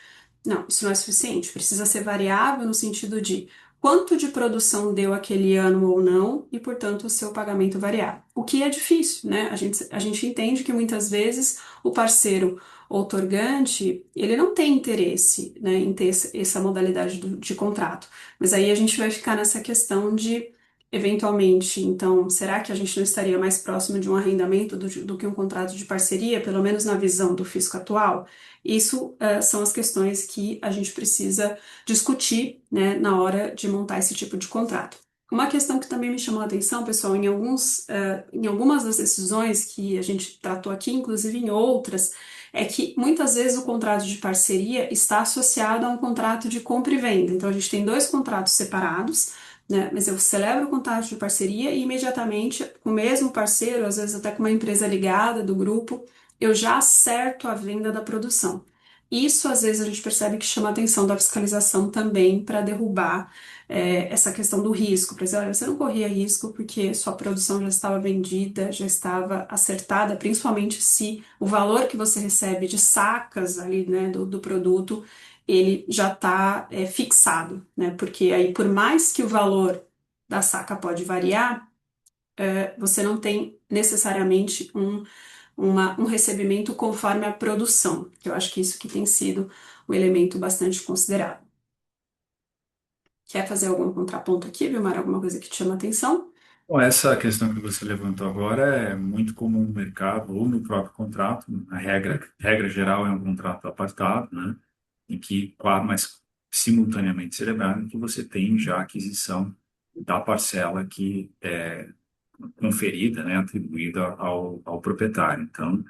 não, isso não é suficiente. Precisa ser variável no sentido de quanto de produção deu aquele ano ou não, e, portanto, o seu pagamento variável. O que é difícil, né? A gente entende que muitas vezes o parceiro outorgante, ele não tem interesse, né, em ter essa modalidade de contrato. Mas aí a gente vai ficar nessa questão de, eventualmente, então, será que a gente não estaria mais próximo de um arrendamento do que um contrato de parceria, pelo menos na visão do fisco atual? Isso são as questões que a gente precisa discutir, né, na hora de montar esse tipo de contrato. Uma questão que também me chamou a atenção, pessoal, em algumas das decisões que a gente tratou aqui, inclusive em outras, é que muitas vezes o contrato de parceria está associado a um contrato de compra e venda. Então a gente tem dois contratos separados, né, mas eu celebro o contrato de parceria e imediatamente com o mesmo parceiro, às vezes até com uma empresa ligada do grupo, eu já acerto a venda da produção. Isso, às vezes, a gente percebe que chama a atenção da fiscalização também para derrubar essa questão do risco. Para dizer, olha, você não corria risco porque sua produção já estava vendida, já estava acertada, principalmente se o valor que você recebe de sacas ali, né, do produto, ele já está fixado, né? Porque aí, por mais que o valor da saca pode variar, você não tem necessariamente um recebimento conforme a produção, que eu acho que isso que tem sido um elemento bastante considerado. Quer fazer algum contraponto aqui, Vilmar? Alguma coisa que te chama a atenção? Bom, essa questão que você levantou agora é muito comum no mercado ou no próprio contrato. A regra geral é um contrato apartado, né? Em que, claro, mas simultaneamente celebrado, em que você tem já a aquisição da parcela que é conferida, né, atribuída ao proprietário. Então,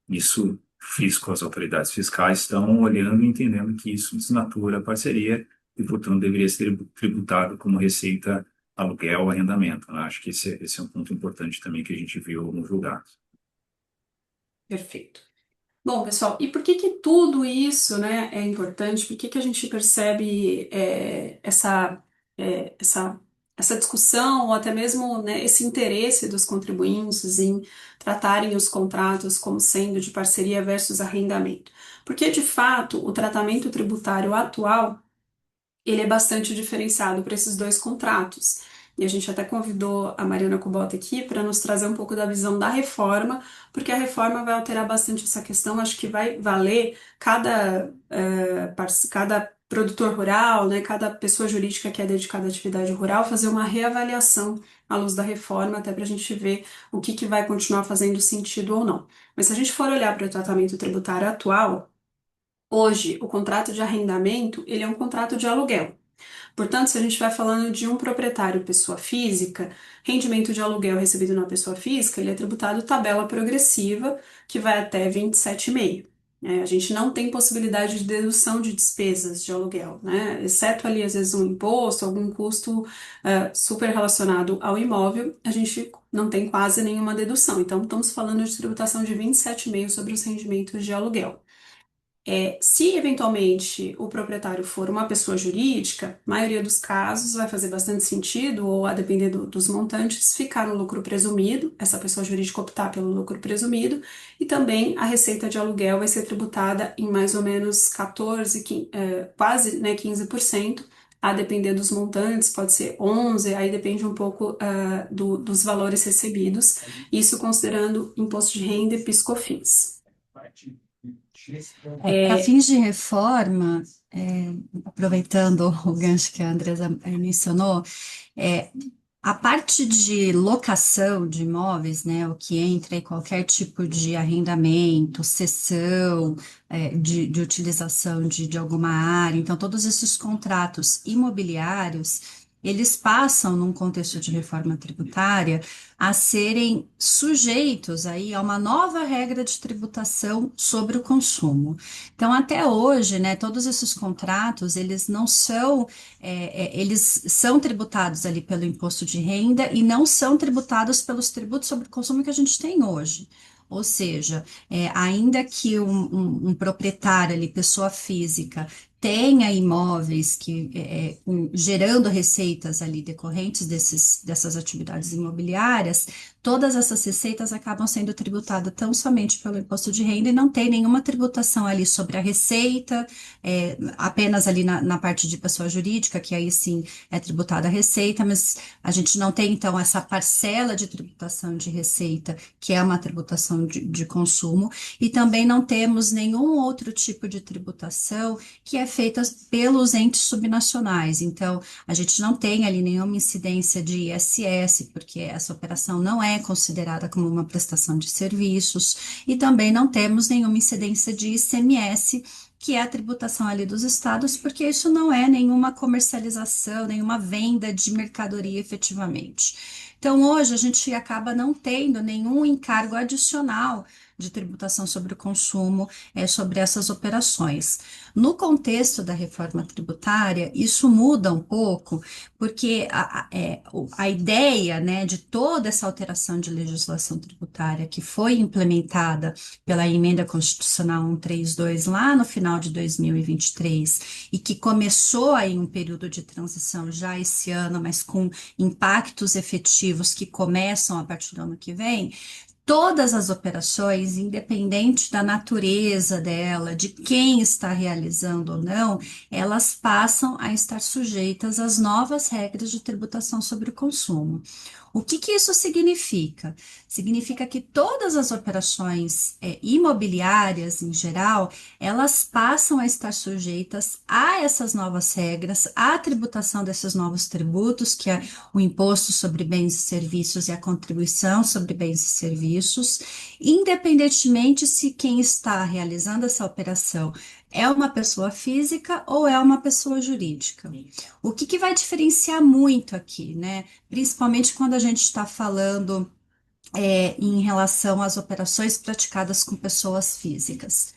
isso, fisco, as autoridades fiscais estão olhando e entendendo que isso desnatura a parceria e, portanto, deveria ser tributado como receita aluguel ou arrendamento, né? Acho que esse é um ponto importante também que a gente viu no julgado. Perfeito. Bom, pessoal, e por que que tudo isso, né, é importante? Por que que a gente percebe essa discussão ou até mesmo, né, esse interesse dos contribuintes em tratarem os contratos como sendo de parceria versus arrendamento? Porque, de fato, o tratamento tributário atual ele é bastante diferenciado para esses dois contratos. e a gente até convidou a Mariana Kubota aqui para nos trazer um pouco da visão da reforma, porque a reforma vai alterar bastante essa questão. Acho que vai valer cada produtor rural, né, cada pessoa jurídica que é dedicada à atividade rural, fazer uma reavaliação à luz da reforma, até para a gente ver o que vai continuar fazendo sentido ou não. Mas se a gente for olhar para o tratamento tributário atual, hoje o contrato de arrendamento ele é um contrato de aluguel. Portanto, se a gente vai falando de um proprietário pessoa física, rendimento de aluguel recebido na pessoa física, ele é tributado tabela progressiva, que vai até 27,5. A gente não tem possibilidade de dedução de despesas de aluguel, né? Exceto ali, às vezes, um imposto, algum custo super relacionado ao imóvel, a gente não tem quase nenhuma dedução. Então, estamos falando de tributação de 27,5 sobre os rendimentos de aluguel. Se eventualmente o proprietário for uma pessoa jurídica, a maioria dos casos vai fazer bastante sentido, ou a depender dos montantes, ficar no lucro presumido, essa pessoa jurídica optar pelo lucro presumido, e também a receita de aluguel vai ser tributada em mais ou menos 14, quase, né, 15%, a depender dos montantes, pode ser 11, aí depende um pouco dos valores recebidos, isso considerando imposto de renda e PIS/COFINS. Para fins de reforma, aproveitando o gancho que a Andresa mencionou, é, a parte de locação de imóveis, né, o que entra em qualquer tipo de arrendamento, cessão, de utilização de alguma área, então todos esses contratos imobiliários, eles passam, num contexto de reforma tributária, a serem sujeitos aí a uma nova regra de tributação sobre o consumo. Então, até hoje, né, todos esses contratos, eles não são, eles são tributados ali pelo imposto de renda e não são tributados pelos tributos sobre o consumo que a gente tem hoje. Ou seja, ainda que um proprietário ali, pessoa física, tenha imóveis que gerando receitas ali decorrentes dessas atividades imobiliárias, todas essas receitas acabam sendo tributadas tão somente pelo imposto de renda e não tem nenhuma tributação ali sobre a receita, apenas ali na parte de pessoa jurídica, que aí sim é tributada a receita, mas a gente não tem então essa parcela de tributação de receita, que é uma tributação de consumo, e também não temos nenhum outro tipo de tributação que é feita pelos entes subnacionais. Então, a gente não tem ali nenhuma incidência de ISS, porque essa operação não é considerada como uma prestação de serviços, e também não temos nenhuma incidência de ICMS, que é a tributação ali dos estados, porque isso não é nenhuma comercialização, nenhuma venda de mercadoria efetivamente. Então, hoje a gente acaba não tendo nenhum encargo adicional de tributação sobre o consumo, sobre essas operações. No contexto da reforma tributária, isso muda um pouco, porque a ideia, né, de toda essa alteração de legislação tributária que foi implementada pela Emenda Constitucional 132 lá no final de 2023 e que começou aí um período de transição já esse ano, mas com impactos efetivos que começam a partir do ano que vem. Todas as operações, independente da natureza dela, de quem está realizando ou não, elas passam a estar sujeitas às novas regras de tributação sobre o consumo. O que isso significa? Significa que todas as operações imobiliárias, em geral, elas passam a estar sujeitas a essas novas regras, à tributação desses novos tributos, que é o imposto sobre bens e serviços e a contribuição sobre bens e serviços, independentemente se quem está realizando essa operação é uma pessoa física ou é uma pessoa jurídica. O que vai diferenciar muito aqui, né? Principalmente quando a gente está falando em relação às operações praticadas com pessoas físicas.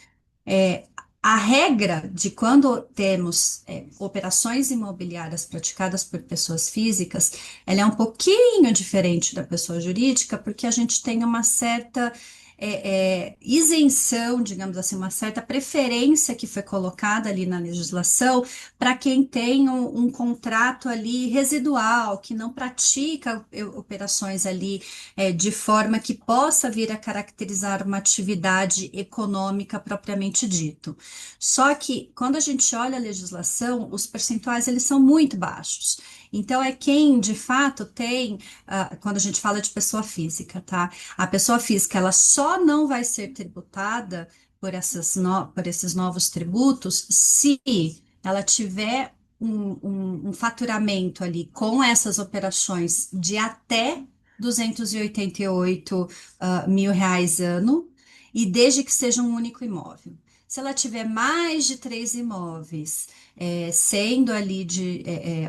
A regra de quando temos operações imobiliárias praticadas por pessoas físicas, ela é um pouquinho diferente da pessoa jurídica, porque a gente tem uma certa isenção, digamos assim, uma certa preferência que foi colocada ali na legislação para quem tem um contrato ali residual, que não pratica operações ali de forma que possa vir a caracterizar uma atividade econômica propriamente dito. Só que quando a gente olha a legislação, os percentuais eles são muito baixos. Então, é quem de fato tem, quando a gente fala de pessoa física, tá? A pessoa física, ela só não vai ser tributada por esses novos tributos se ela tiver um faturamento ali com essas operações de até 288 mil reais ano, e desde que seja um único imóvel. Se ela tiver mais de três imóveis, sendo ali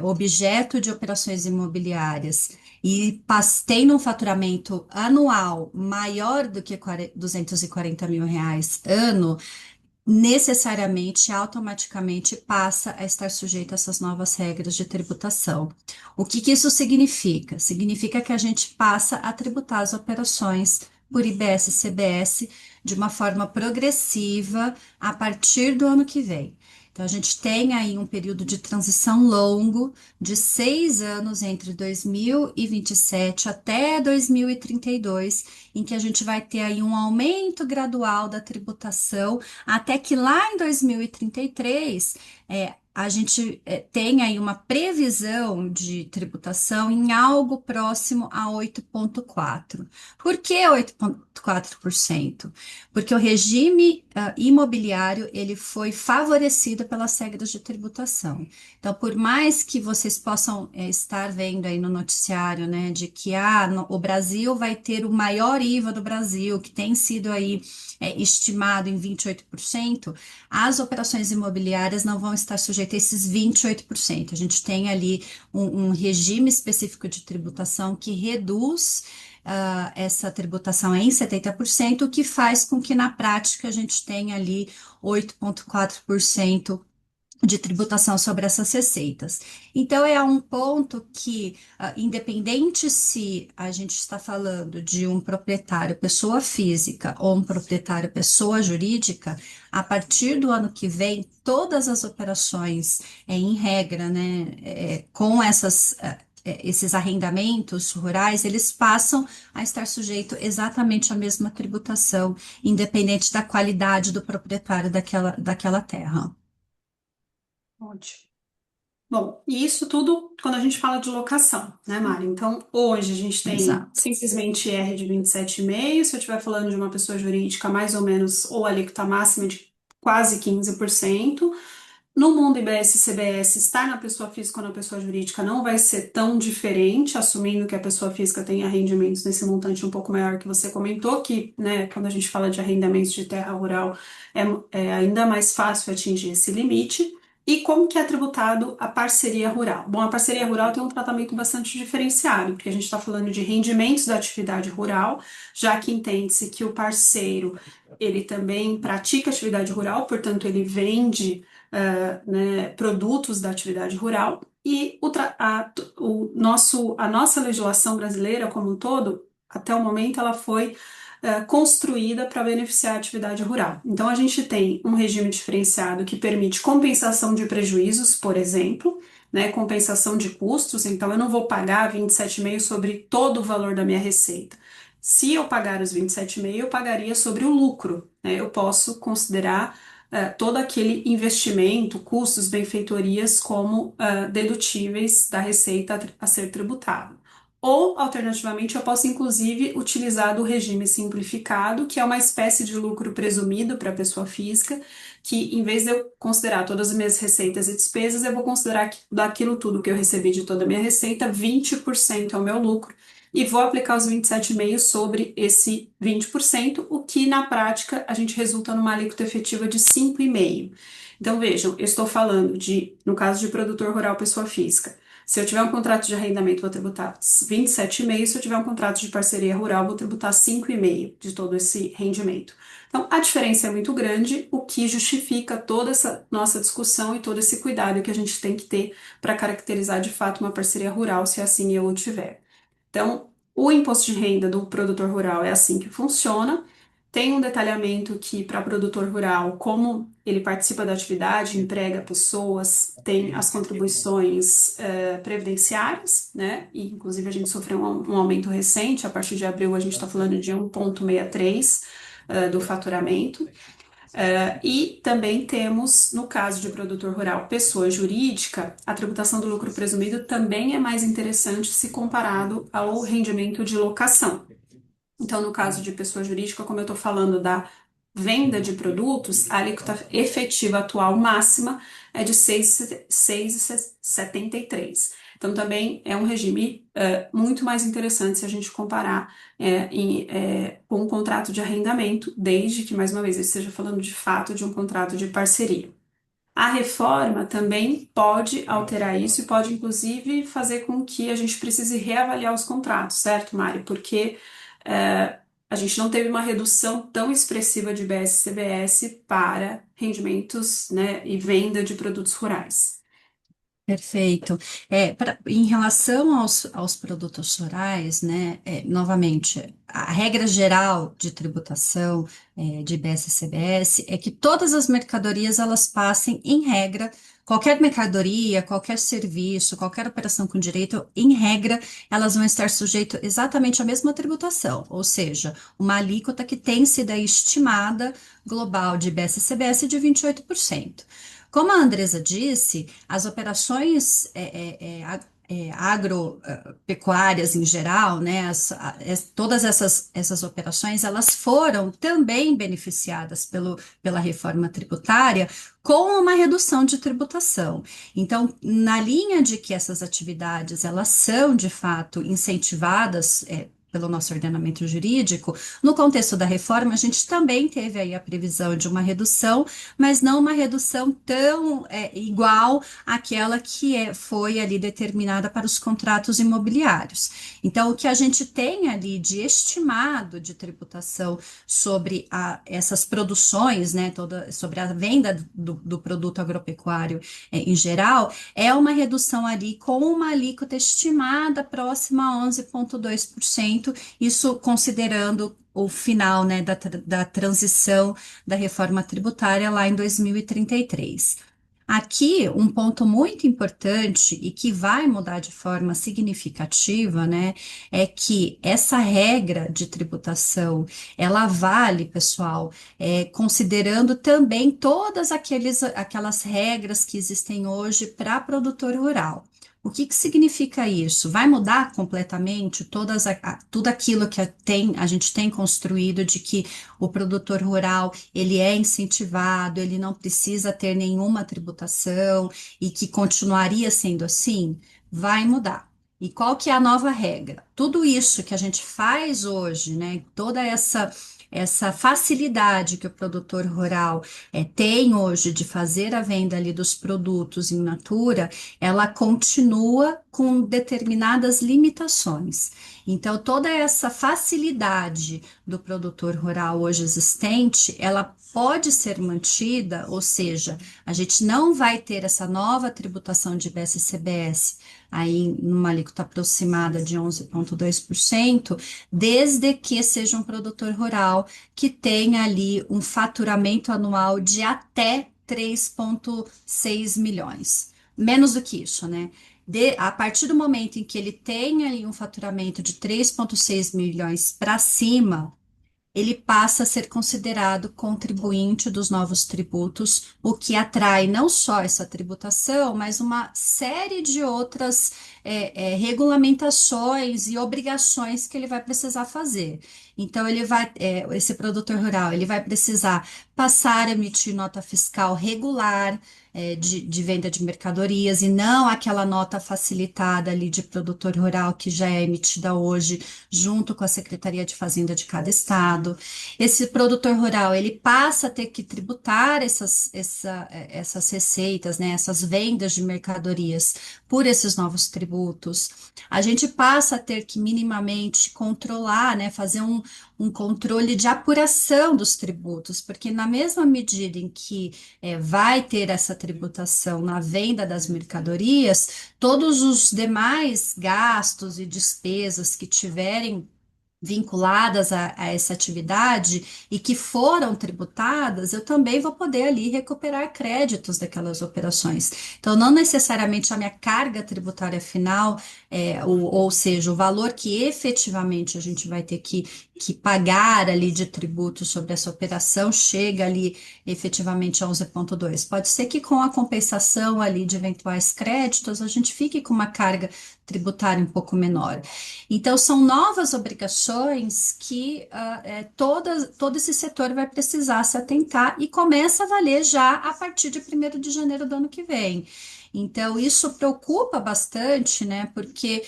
objeto de operações imobiliárias e tendo um faturamento anual maior do que 240 mil reais ano, necessariamente, automaticamente passa a estar sujeito a essas novas regras de tributação. O que que isso significa? Significa que a gente passa a tributar as operações por IBS e CBS de uma forma progressiva a partir do ano que vem. Então, a gente tem aí um período de transição longo de 6 anos entre 2027 até 2032, em que a gente vai ter aí um aumento gradual da tributação até que lá em 2033, a gente tem aí uma previsão de tributação em algo próximo a 8,4%. Por que 8,4%? Porque o regime imobiliário ele foi favorecido pelas regras de tributação. Então, por mais que vocês possam estar vendo aí no noticiário, né, de que o Brasil vai ter o maior IVA do Brasil, que tem sido aí estimado em 28%, as operações imobiliárias não vão estar sujeitas a esses 28%. A gente tem ali um regime específico de tributação que reduz essa tributação em 70%, o que faz com que na prática a gente tenha ali 8,4% de tributação sobre essas receitas. Então, é um ponto que, independente se a gente está falando de um proprietário pessoa física ou um proprietário pessoa jurídica, a partir do ano que vem, todas as operações, em regra, né, com esses arrendamentos rurais, eles passam a estar sujeitos exatamente à mesma tributação, independente da qualidade do proprietário daquela terra. Ótimo. Bom, e isso tudo quando a gente fala de locação, né, Mari? Então, hoje a gente tem Exato. simplesmente R de 27,5%. Se eu estiver falando de uma pessoa jurídica, mais ou menos, ou alíquota máxima de quase 15%. No mundo IBS e CBS, estar na pessoa física ou na pessoa jurídica não vai ser tão diferente, assumindo que a pessoa física tenha rendimentos nesse montante um pouco maior que você comentou, que, né, quando a gente fala de arrendamentos de terra rural, é ainda mais fácil atingir esse limite. E como que é tributado a parceria rural? Bom, a parceria rural tem um tratamento bastante diferenciado, porque a gente está falando de rendimentos da atividade rural, já que entende-se que o parceiro, ele também pratica atividade rural, portanto, ele vende né, produtos da atividade rural, e a nossa legislação brasileira como um todo, até o momento, ela foi construída para beneficiar a atividade rural. Então, a gente tem um regime diferenciado que permite compensação de prejuízos, por exemplo, né, compensação de custos, então eu não vou pagar 27,5 sobre todo o valor da minha receita. Se eu pagar os 27,5, eu pagaria sobre o lucro, né? Eu posso considerar todo aquele investimento, custos, benfeitorias como dedutíveis da receita a ser tributável. Ou, alternativamente, eu posso inclusive utilizar do regime simplificado, que é uma espécie de lucro presumido para a pessoa física, que em vez de eu considerar todas as minhas receitas e despesas, eu vou considerar que daquilo tudo que eu recebi de toda a minha receita, 20% é o meu lucro, e vou aplicar os 27,5% sobre esse 20%, o que na prática a gente resulta numa alíquota efetiva de 5,5%. Então vejam, eu estou falando de, no caso de produtor rural pessoa física, se eu tiver um contrato de arrendamento, vou tributar 27,5%, se eu tiver um contrato de parceria rural, vou tributar 5,5% de todo esse rendimento. Então, a diferença é muito grande, o que justifica toda essa nossa discussão e todo esse cuidado que a gente tem que ter para caracterizar de fato uma parceria rural, se assim eu o tiver. Então, o imposto de renda do produtor rural é assim que funciona. Tem um detalhamento que, para produtor rural, como ele participa da atividade, emprega pessoas, tem as contribuições previdenciárias, né? E, inclusive, a gente sofreu um aumento recente, a partir de abril a gente está falando de 1,63 do faturamento. E também temos, no caso de produtor rural, pessoa jurídica, a tributação do lucro presumido também é mais interessante se comparado ao rendimento de locação. Então, no caso de pessoa jurídica, como eu estou falando da venda de produtos, a alíquota efetiva atual máxima é de 6,73. Então, também é um regime muito mais interessante se a gente comparar com um contrato de arrendamento, desde que, mais uma vez, eu esteja falando de fato de um contrato de parceria. A reforma também pode alterar isso e pode, inclusive, fazer com que a gente precise reavaliar os contratos, certo, Mari? Porque a gente não teve uma redução tão expressiva de BS-CBS para rendimentos, né, e venda de produtos rurais. Perfeito. Em relação aos produtos rurais, né, novamente, a regra geral de tributação de IBS e CBS é que todas as mercadorias elas passem, em regra, qualquer mercadoria, qualquer serviço, qualquer operação com direito, em regra, elas vão estar sujeitas exatamente à mesma tributação, ou seja, uma alíquota que tem sido aí estimada global de IBS e CBS de 28%. Como a Andresa disse, as operações agropecuárias em geral, né, todas essas operações, elas foram também beneficiadas pela reforma tributária com uma redução de tributação. Então, na linha de que essas atividades, elas são, de fato, incentivadas, pelo nosso ordenamento jurídico, no contexto da reforma, a gente também teve aí a previsão de uma redução, mas não uma redução tão igual àquela que foi ali determinada para os contratos imobiliários. Então, o que a gente tem ali de estimado de tributação sobre essas produções, né, sobre a venda do produto agropecuário em geral, é uma redução ali com uma alíquota estimada próxima a 11,2%, isso considerando o final, né, da transição da reforma tributária lá em 2033. Aqui, um ponto muito importante e que vai mudar de forma significativa, né, é que essa regra de tributação, ela vale, pessoal, considerando também todas aquelas regras que existem hoje para produtor rural. O que significa isso? Vai mudar completamente tudo aquilo que a gente tem construído de que o produtor rural ele é incentivado, ele não precisa ter nenhuma tributação e que continuaria sendo assim? Vai mudar. E qual que é a nova regra? Tudo isso que a gente faz hoje, né? Toda essa facilidade que o produtor rural tem hoje de fazer a venda ali dos produtos in natura, ela continua com determinadas limitações. Então, toda essa facilidade do produtor rural hoje existente, ela pode ser mantida, ou seja, a gente não vai ter essa nova tributação de IBS e CBS aí numa alíquota aproximada de 11,2%, desde que seja um produtor rural que tenha ali um faturamento anual de até 3,6 milhões. Menos do que isso, né? A partir do momento em que ele tenha ali um faturamento de 3,6 milhões para cima, ele passa a ser considerado contribuinte dos novos tributos, o que atrai não só essa tributação, mas uma série de outras regulamentações e obrigações que ele vai precisar fazer. Então, esse produtor rural, ele vai precisar passar a emitir nota fiscal regular, de venda de mercadorias e não aquela nota facilitada ali de produtor rural que já é emitida hoje junto com a Secretaria de Fazenda de cada estado. Esse produtor rural, ele passa a ter que tributar essas receitas, né, essas vendas de mercadorias por esses novos tributos. A gente passa a ter que minimamente controlar, né, fazer um controle de apuração dos tributos, porque na mesma medida em que vai ter essa tributação na venda das mercadorias, todos os demais gastos e despesas que tiverem vinculadas a essa atividade e que foram tributadas, eu também vou poder ali recuperar créditos daquelas operações. Então, não necessariamente a minha carga tributária final, ou seja, o valor que efetivamente a gente vai ter que pagar ali de tributo sobre essa operação, chega ali efetivamente a 11,2. Pode ser que com a compensação ali de eventuais créditos, a gente fique com uma carga tributária um pouco menor. Então, são novas obrigações que todo esse setor vai precisar se atentar e começa a valer já a partir de 1º de janeiro do ano que vem. Então, isso preocupa bastante, né? Porque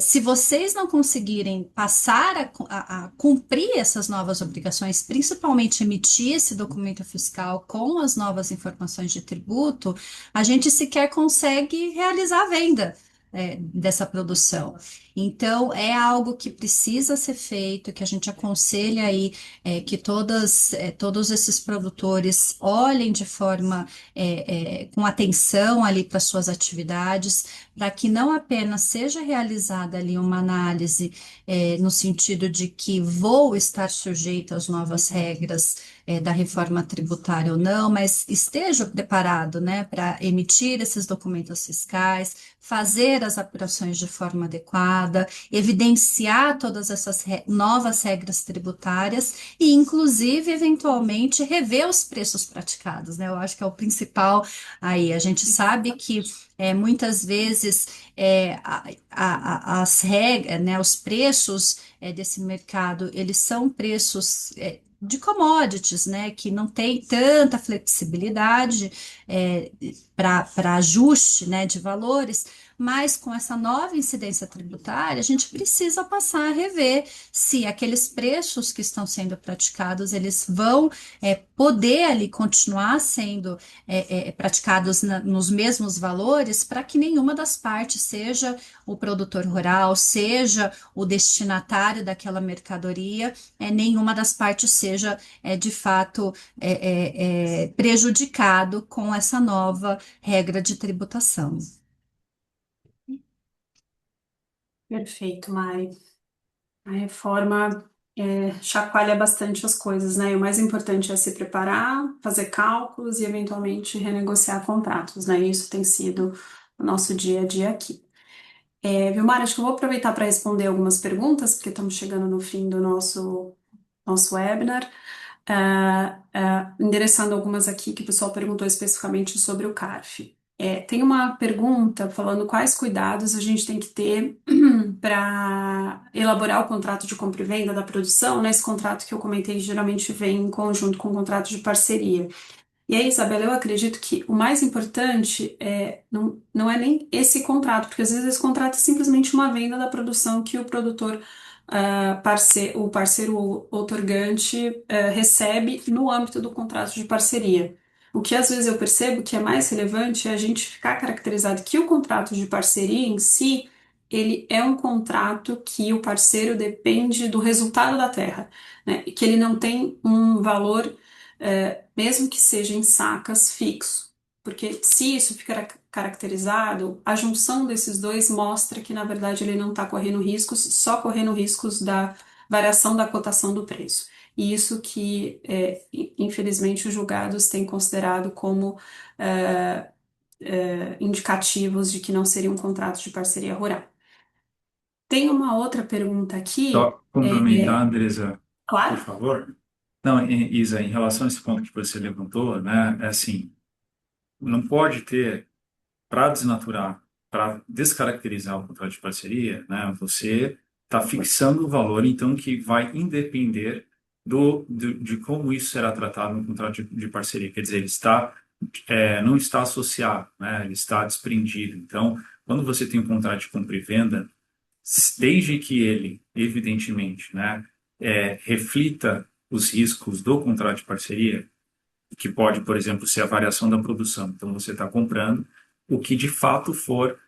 se vocês não conseguirem passar a cumprir essas novas obrigações, principalmente emitir esse documento fiscal com as novas informações de tributo, a gente sequer consegue realizar a venda dessa produção. Então, é algo que precisa ser feito, que a gente aconselha aí que todos esses produtores olhem de forma com atenção ali para suas atividades, para que não apenas seja realizada ali uma análise no sentido de que vou estar sujeito às novas regras da reforma tributária ou não, mas esteja preparado, né, para emitir esses documentos fiscais, fazer as apurações de forma adequada, evidenciar todas essas novas regras tributárias e, inclusive, eventualmente, rever os preços praticados, né? Eu acho que é o principal aí. A gente sabe que muitas vezes as regras, né, os preços desse mercado, eles são preços de commodities, né, que não tem tanta flexibilidade para ajuste, né, de valores, mas com essa nova incidência tributária, a gente precisa passar a rever se aqueles preços que estão sendo praticados, eles vão poder ali continuar sendo praticados nos mesmos valores, para que nenhuma das partes, seja o produtor rural, seja o destinatário daquela mercadoria, nenhuma das partes seja de fato prejudicado com essa nova regra de tributação. Perfeito, Mari. A reforma chacoalha bastante as coisas, né? E o mais importante é se preparar, fazer cálculos e eventualmente renegociar contratos, né? Isso tem sido o nosso dia a dia aqui. Vilmar, acho que eu vou aproveitar para responder algumas perguntas, porque estamos chegando no fim do nosso webinar. Endereçando algumas aqui que o pessoal perguntou especificamente sobre o CARF. Tem uma pergunta falando quais cuidados a gente tem que ter para elaborar o contrato de compra e venda da produção, né? Esse contrato que eu comentei geralmente vem em conjunto com o contrato de parceria. E aí, Isabela, eu acredito que o mais importante não é nem esse contrato, porque às vezes esse contrato é simplesmente uma venda da produção que o produtor, o parceiro outorgante, recebe no âmbito do contrato de parceria. O que às vezes eu percebo que é mais relevante é a gente ficar caracterizado que o contrato de parceria em si, ele é um contrato que o parceiro depende do resultado da terra, né? E que ele não tem um valor mesmo que seja em sacas fixo, porque se isso ficar caracterizado, a junção desses dois mostra que na verdade ele não está correndo riscos, só correndo riscos da variação da cotação do preço. E isso que, infelizmente, os julgados têm considerado como indicativos de que não seria um contrato de parceria rural. Tem uma outra pergunta aqui. Só complementar, Andresa, por Claro. favor. Não, Isa, em relação a esse ponto que você levantou, né, é assim, não pode ter, para desnaturar, para descaracterizar o contrato de parceria, né, você está fixando o valor, então, que vai independer de como isso será tratado no contrato de parceria. Quer dizer, ele não está associado, né, ele está desprendido. Então, quando você tem um contrato de compra e venda, desde que ele, evidentemente, né, reflita os riscos do contrato de parceria, que pode, por exemplo, ser a variação da produção. Então, você está comprando o que de fato for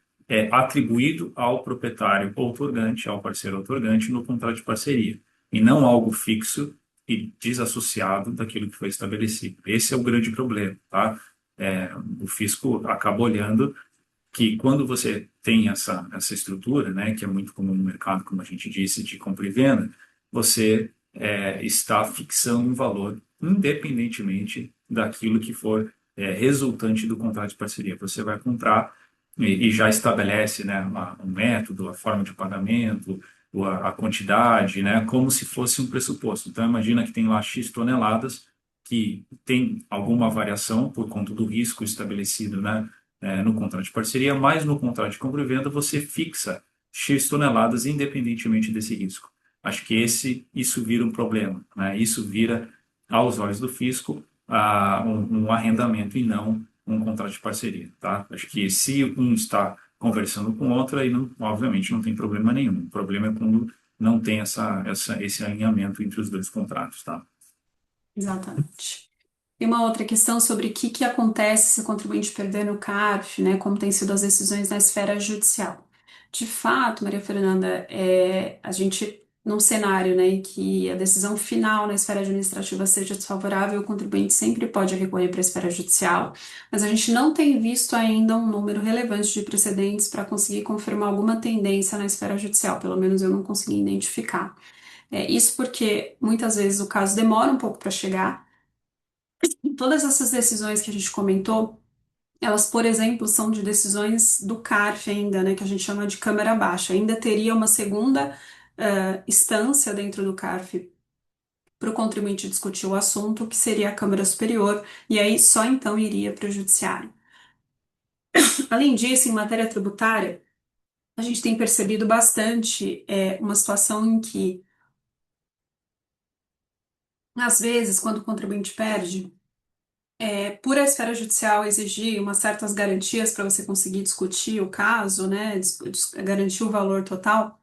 atribuído ao proprietário outorgante, ao parceiro outorgante no contrato de parceria, e não algo fixo e desassociado daquilo que foi estabelecido. Esse é o grande problema, tá? O fisco acaba olhando que quando você tem essa estrutura, né, que é muito comum no mercado, como a gente disse, de compra e venda, você está fixando um valor independentemente daquilo que for resultante do contrato de parceria. Você vai comprar e já estabelece, né, um método, a forma de pagamento, a quantidade, né, como se fosse um pressuposto. Então, imagina que tem lá X toneladas, que tem alguma variação por conta do risco estabelecido, né, no contrato de parceria, mas no contrato de compra e venda você fixa X toneladas independentemente desse risco. Acho que isso vira um problema, né? Isso vira, aos olhos do fisco, um arrendamento e não um contrato de parceria, tá? Acho que se um está conversando com o outro, aí não, obviamente não tem problema nenhum. O problema é quando não tem esse alinhamento entre os dois contratos, tá? Exatamente. E uma outra questão sobre o que acontece se o contribuinte perder no CARF, né? Como têm sido as decisões na esfera judicial. De fato, Maria Fernanda, a gente, num cenário, né, em que a decisão final na esfera administrativa seja desfavorável, o contribuinte sempre pode recorrer para a esfera judicial, mas a gente não tem visto ainda um número relevante de precedentes para conseguir confirmar alguma tendência na esfera judicial, pelo menos eu não consegui identificar. Isso porque muitas vezes o caso demora um pouco para chegar. Todas essas decisões que a gente comentou, elas, por exemplo, são de decisões do CARF ainda, né, que a gente chama de Câmara Baixa. Ainda teria uma segunda instância dentro do CARF para o contribuinte discutir o assunto, que seria a Câmara Superior, e aí só então iria para o Judiciário. Além disso, em matéria tributária, a gente tem percebido bastante uma situação em que, às vezes, quando o contribuinte perde, por a esfera judicial exigir umas certas garantias para você conseguir discutir o caso, né, garantir o valor total,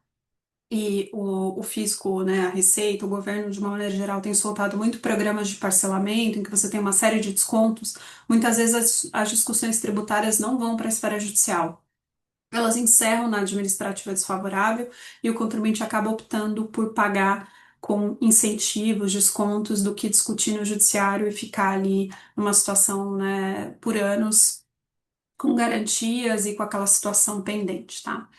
e o fisco, né, a Receita, o governo, de uma maneira geral, tem soltado muito programas de parcelamento, em que você tem uma série de descontos. Muitas vezes as discussões tributárias não vão para a esfera judicial. Elas encerram na administrativa desfavorável e o contribuinte acaba optando por pagar com incentivos, descontos, do que discutir no judiciário e ficar ali numa situação, né, por anos com garantias e com aquela situação pendente, tá?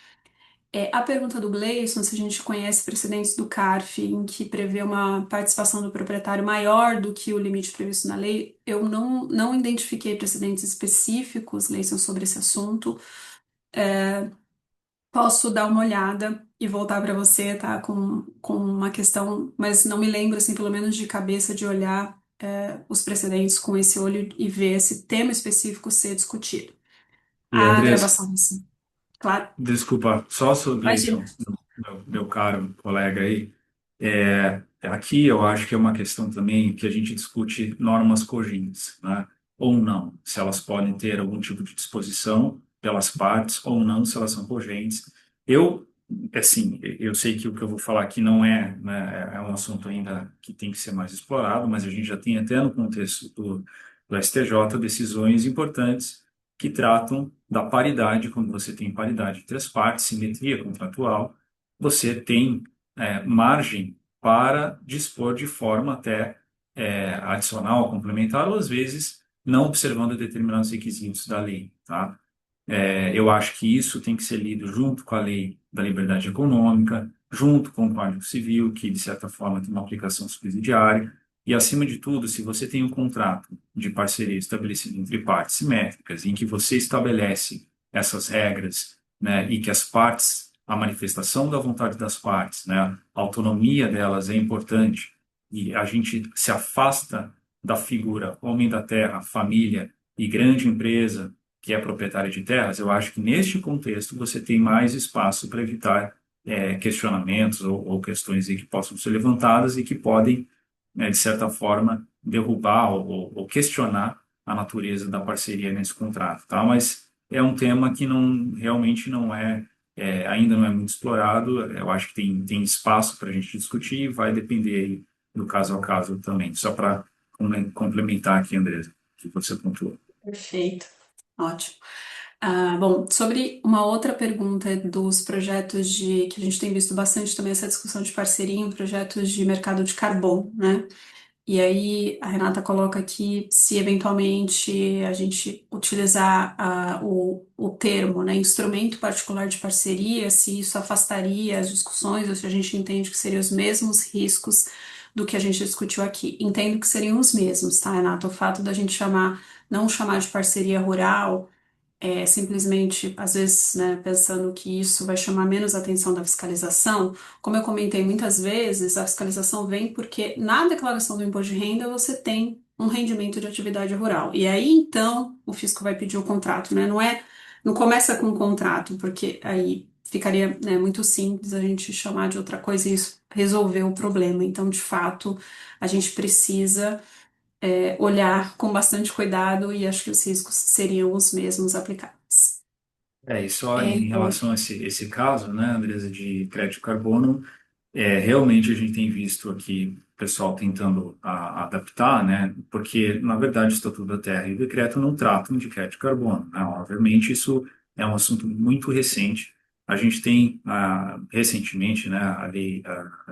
A pergunta do Gleison, se a gente conhece precedentes do CARF em que prevê uma participação do proprietário maior do que o limite previsto na lei, eu não identifiquei precedentes específicos, Gleison, sobre esse assunto. Posso dar uma olhada e voltar para você, tá? Com uma questão, mas não me lembro, assim, pelo menos de cabeça, de olhar os precedentes com esse olho e ver esse tema específico ser discutido. E A Andressa, gravação, sim, claro. desculpa, só sobre Imagina. Gleison, meu caro colega aí, aqui eu acho que é uma questão também que a gente discute normas cogentes, né? Ou não, se elas podem ter algum tipo de disposição pelas partes ou não, se elas são cogentes. Eu, assim, eu sei que o que eu vou falar aqui não é, né, é um assunto ainda que tem que ser mais explorado, mas a gente já tem até no contexto do STJ decisões importantes que tratam da paridade. Quando você tem paridade entre as partes, simetria contratual, você tem margem para dispor de forma até adicional, complementar, ou às vezes não observando determinados requisitos da lei, tá? Eu acho que isso tem que ser lido junto com a lei da liberdade econômica, junto com o Código Civil, que de certa forma tem uma aplicação subsidiária, e acima de tudo, se você tem um contrato de parceria estabelecido entre partes simétricas, em que você estabelece essas regras, né, e que as partes, a manifestação da vontade das partes, né, a autonomia delas é importante, e a gente se afasta da figura homem da terra, família e grande empresa que é proprietária de terras, eu acho que neste contexto você tem mais espaço para evitar questionamentos ou questões aí que possam ser levantadas e que podem, de certa forma, derrubar ou questionar a natureza da parceria nesse contrato, tá? Mas é um tema que não realmente não ainda não é muito explorado. Eu acho que tem espaço para a gente discutir e vai depender aí do caso ao caso também. Só para complementar aqui, Andresa, que você pontuou. Perfeito. Ótimo. Bom, sobre uma outra pergunta dos projetos que a gente tem visto bastante também essa discussão de parceria em projetos de mercado de carbono, né? E aí a Renata coloca aqui se eventualmente a gente utilizar o termo, né, instrumento particular de parceria, se isso afastaria as discussões ou se a gente entende que seriam os mesmos riscos do que a gente discutiu aqui. Entendo que seriam os mesmos, tá, Renata? O fato da gente não chamar de parceria rural simplesmente, às vezes, né, pensando que isso vai chamar menos atenção da fiscalização, como eu comentei muitas vezes, a fiscalização vem porque na declaração do imposto de renda você tem um rendimento de atividade rural. E aí, então, o fisco vai pedir o contrato, né? Não começa com o contrato, porque aí ficaria, né, muito simples a gente chamar de outra coisa e isso resolver o problema. Então, de fato, a gente precisa olhar com bastante cuidado e acho que os riscos seriam os mesmos aplicáveis. E só É, em relação a esse caso, né, Andresa, de crédito de carbono, realmente a gente tem visto aqui o pessoal tentando adaptar, né, porque, na verdade, o Estatuto da Terra e o decreto não tratam de crédito de carbono, né, obviamente isso é um assunto muito recente. A gente tem, recentemente, né, a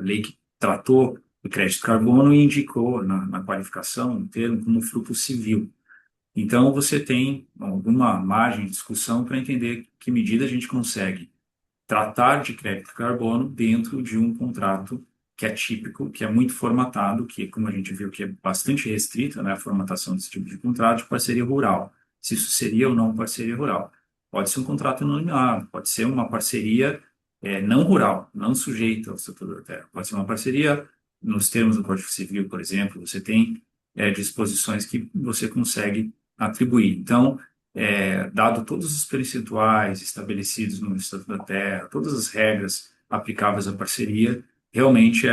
lei que tratou do crédito de carbono e indicou na qualificação o termo como fruto civil. Então, você tem alguma margem de discussão para entender que medida a gente consegue tratar de crédito de carbono dentro de um contrato que é típico, que é muito formatado, que, como a gente viu, que é bastante restrita, né, a formatação desse tipo de contrato, de parceria rural. Se isso seria ou não parceria rural. Pode ser um contrato nominado, pode ser uma parceria não rural, não sujeita ao Estatuto da Terra. Pode ser uma parceria nos termos do Código Civil, por exemplo, você tem disposições que você consegue atribuir. Então, dado todos os percentuais estabelecidos no Estatuto da Terra, todas as regras aplicáveis à parceria, realmente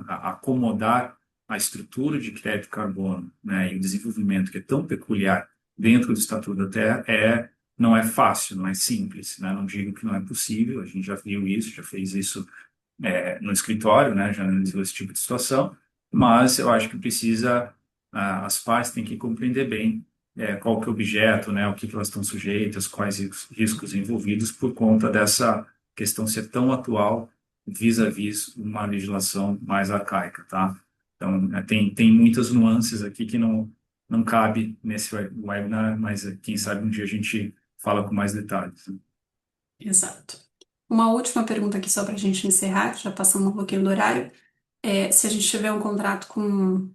acomodar a estrutura de crédito carbono, né, e o desenvolvimento que é tão peculiar dentro do Estatuto da Terra não é fácil, não é simples, né? Não digo que não é possível, a gente já viu isso, já fez isso no escritório, né, já analisou esse tipo de situação, mas eu acho que as partes têm que compreender bem qual que é o objeto, né, o que elas estão sujeitas, quais riscos envolvidos por conta dessa questão ser tão atual vis-à-vis uma legislação mais arcaica, tá? Então, tem muitas nuances aqui que não cabe nesse webinar, mas quem sabe um dia a gente fala com mais detalhes. exato. Uma última pergunta aqui só para a gente encerrar, já passamos um pouquinho do horário. Se a gente tiver um contrato com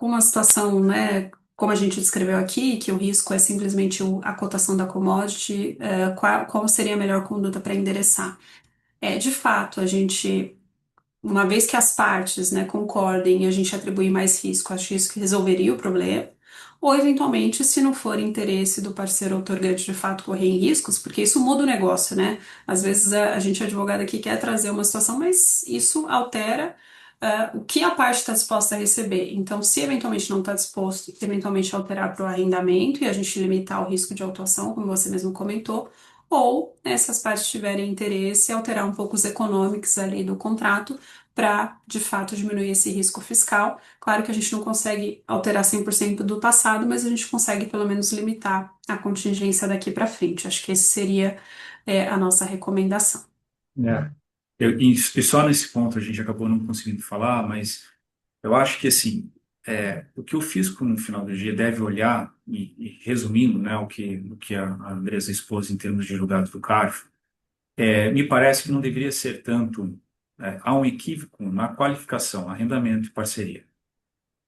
uma situação, né, como a gente descreveu aqui, que o risco é simplesmente a cotação da commodity, qual seria a melhor conduta para endereçar? De fato, a gente uma vez que as partes, né, concordem e a gente atribuir mais risco, acho que isso resolveria o problema. Ou, eventualmente, se não for interesse do parceiro outorgante de fato correr em riscos, porque isso muda o negócio, né? Às vezes a gente, advogado aqui, quer trazer uma situação, mas isso altera o que a parte está disposta a receber. Então, se eventualmente não está disposto, eventualmente alterar para o arrendamento e a gente limitar o risco de autuação, como você mesmo comentou, ou, né, se as partes tiverem interesse, alterar um pouco os econômicos ali do contrato para, de fato, diminuir esse risco fiscal. Claro que a gente não consegue alterar 100% do passado, mas a gente consegue pelo menos limitar a contingência daqui para frente. Acho que esse seria a nossa recomendação. É. E só nesse ponto a gente acabou não conseguindo falar, mas eu acho que assim, o que o físico no final do dia deve olhar, e resumindo, né, o que a Andressa expôs em termos de julgado do CARF, me parece que não deveria ser tanto, há um equívoco na qualificação, arrendamento e parceria.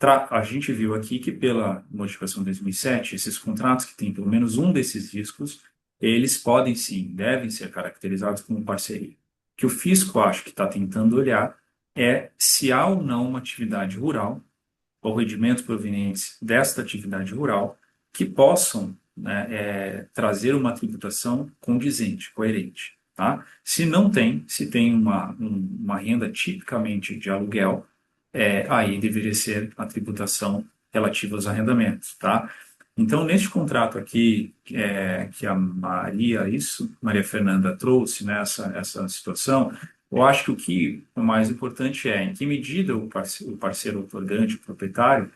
A gente viu aqui que pela modificação de 2007, esses contratos que têm pelo menos um desses riscos, eles podem sim, devem ser caracterizados como parceria. O que o fisco acho que está tentando olhar é se há ou não uma atividade rural ou rendimentos provenientes desta atividade rural que possam, né, trazer uma tributação condizente, coerente. Tá? Se tem uma renda tipicamente de aluguel, aí deveria ser a tributação relativa aos arrendamentos, tá? Então, neste contrato aqui, que a Maria Fernanda trouxe, né, essa situação, eu acho que o mais importante é em que medida o parceiro outorgante, o proprietário,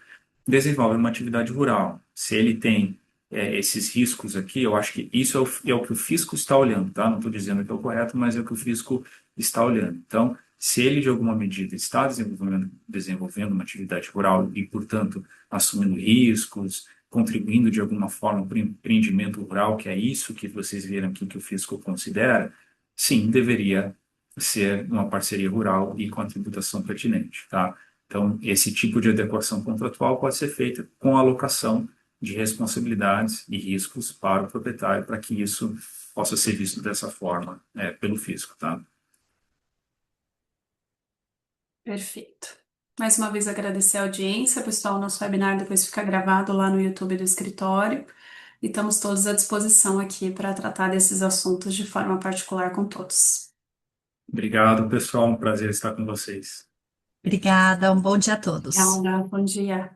desenvolve uma atividade rural. Se ele tem esses riscos aqui, eu acho que isso é o que o fisco está olhando, tá? Não estou dizendo que é o correto, mas é o que o fisco está olhando. Então, Se ele, de alguma medida, está desenvolvendo uma atividade rural e, portanto, assumindo riscos, contribuindo de alguma forma para o empreendimento rural, que é isso que vocês viram aqui que o fisco considera, sim, deveria ser uma parceria rural e com a tributação pertinente, tá? Então, esse tipo de adequação contratual pode ser feita com a alocação de responsabilidades e riscos para o proprietário, para que isso possa ser visto dessa forma, pelo fisco, tá? Perfeito. Mais uma vez agradecer a audiência, pessoal. Nosso webinar depois fica gravado lá no YouTube do escritório. E estamos todos à disposição aqui para tratar desses assuntos de forma particular com todos. Obrigado, pessoal. Um prazer estar com vocês. Obrigada, um bom dia a todos. Obrigada, bom dia.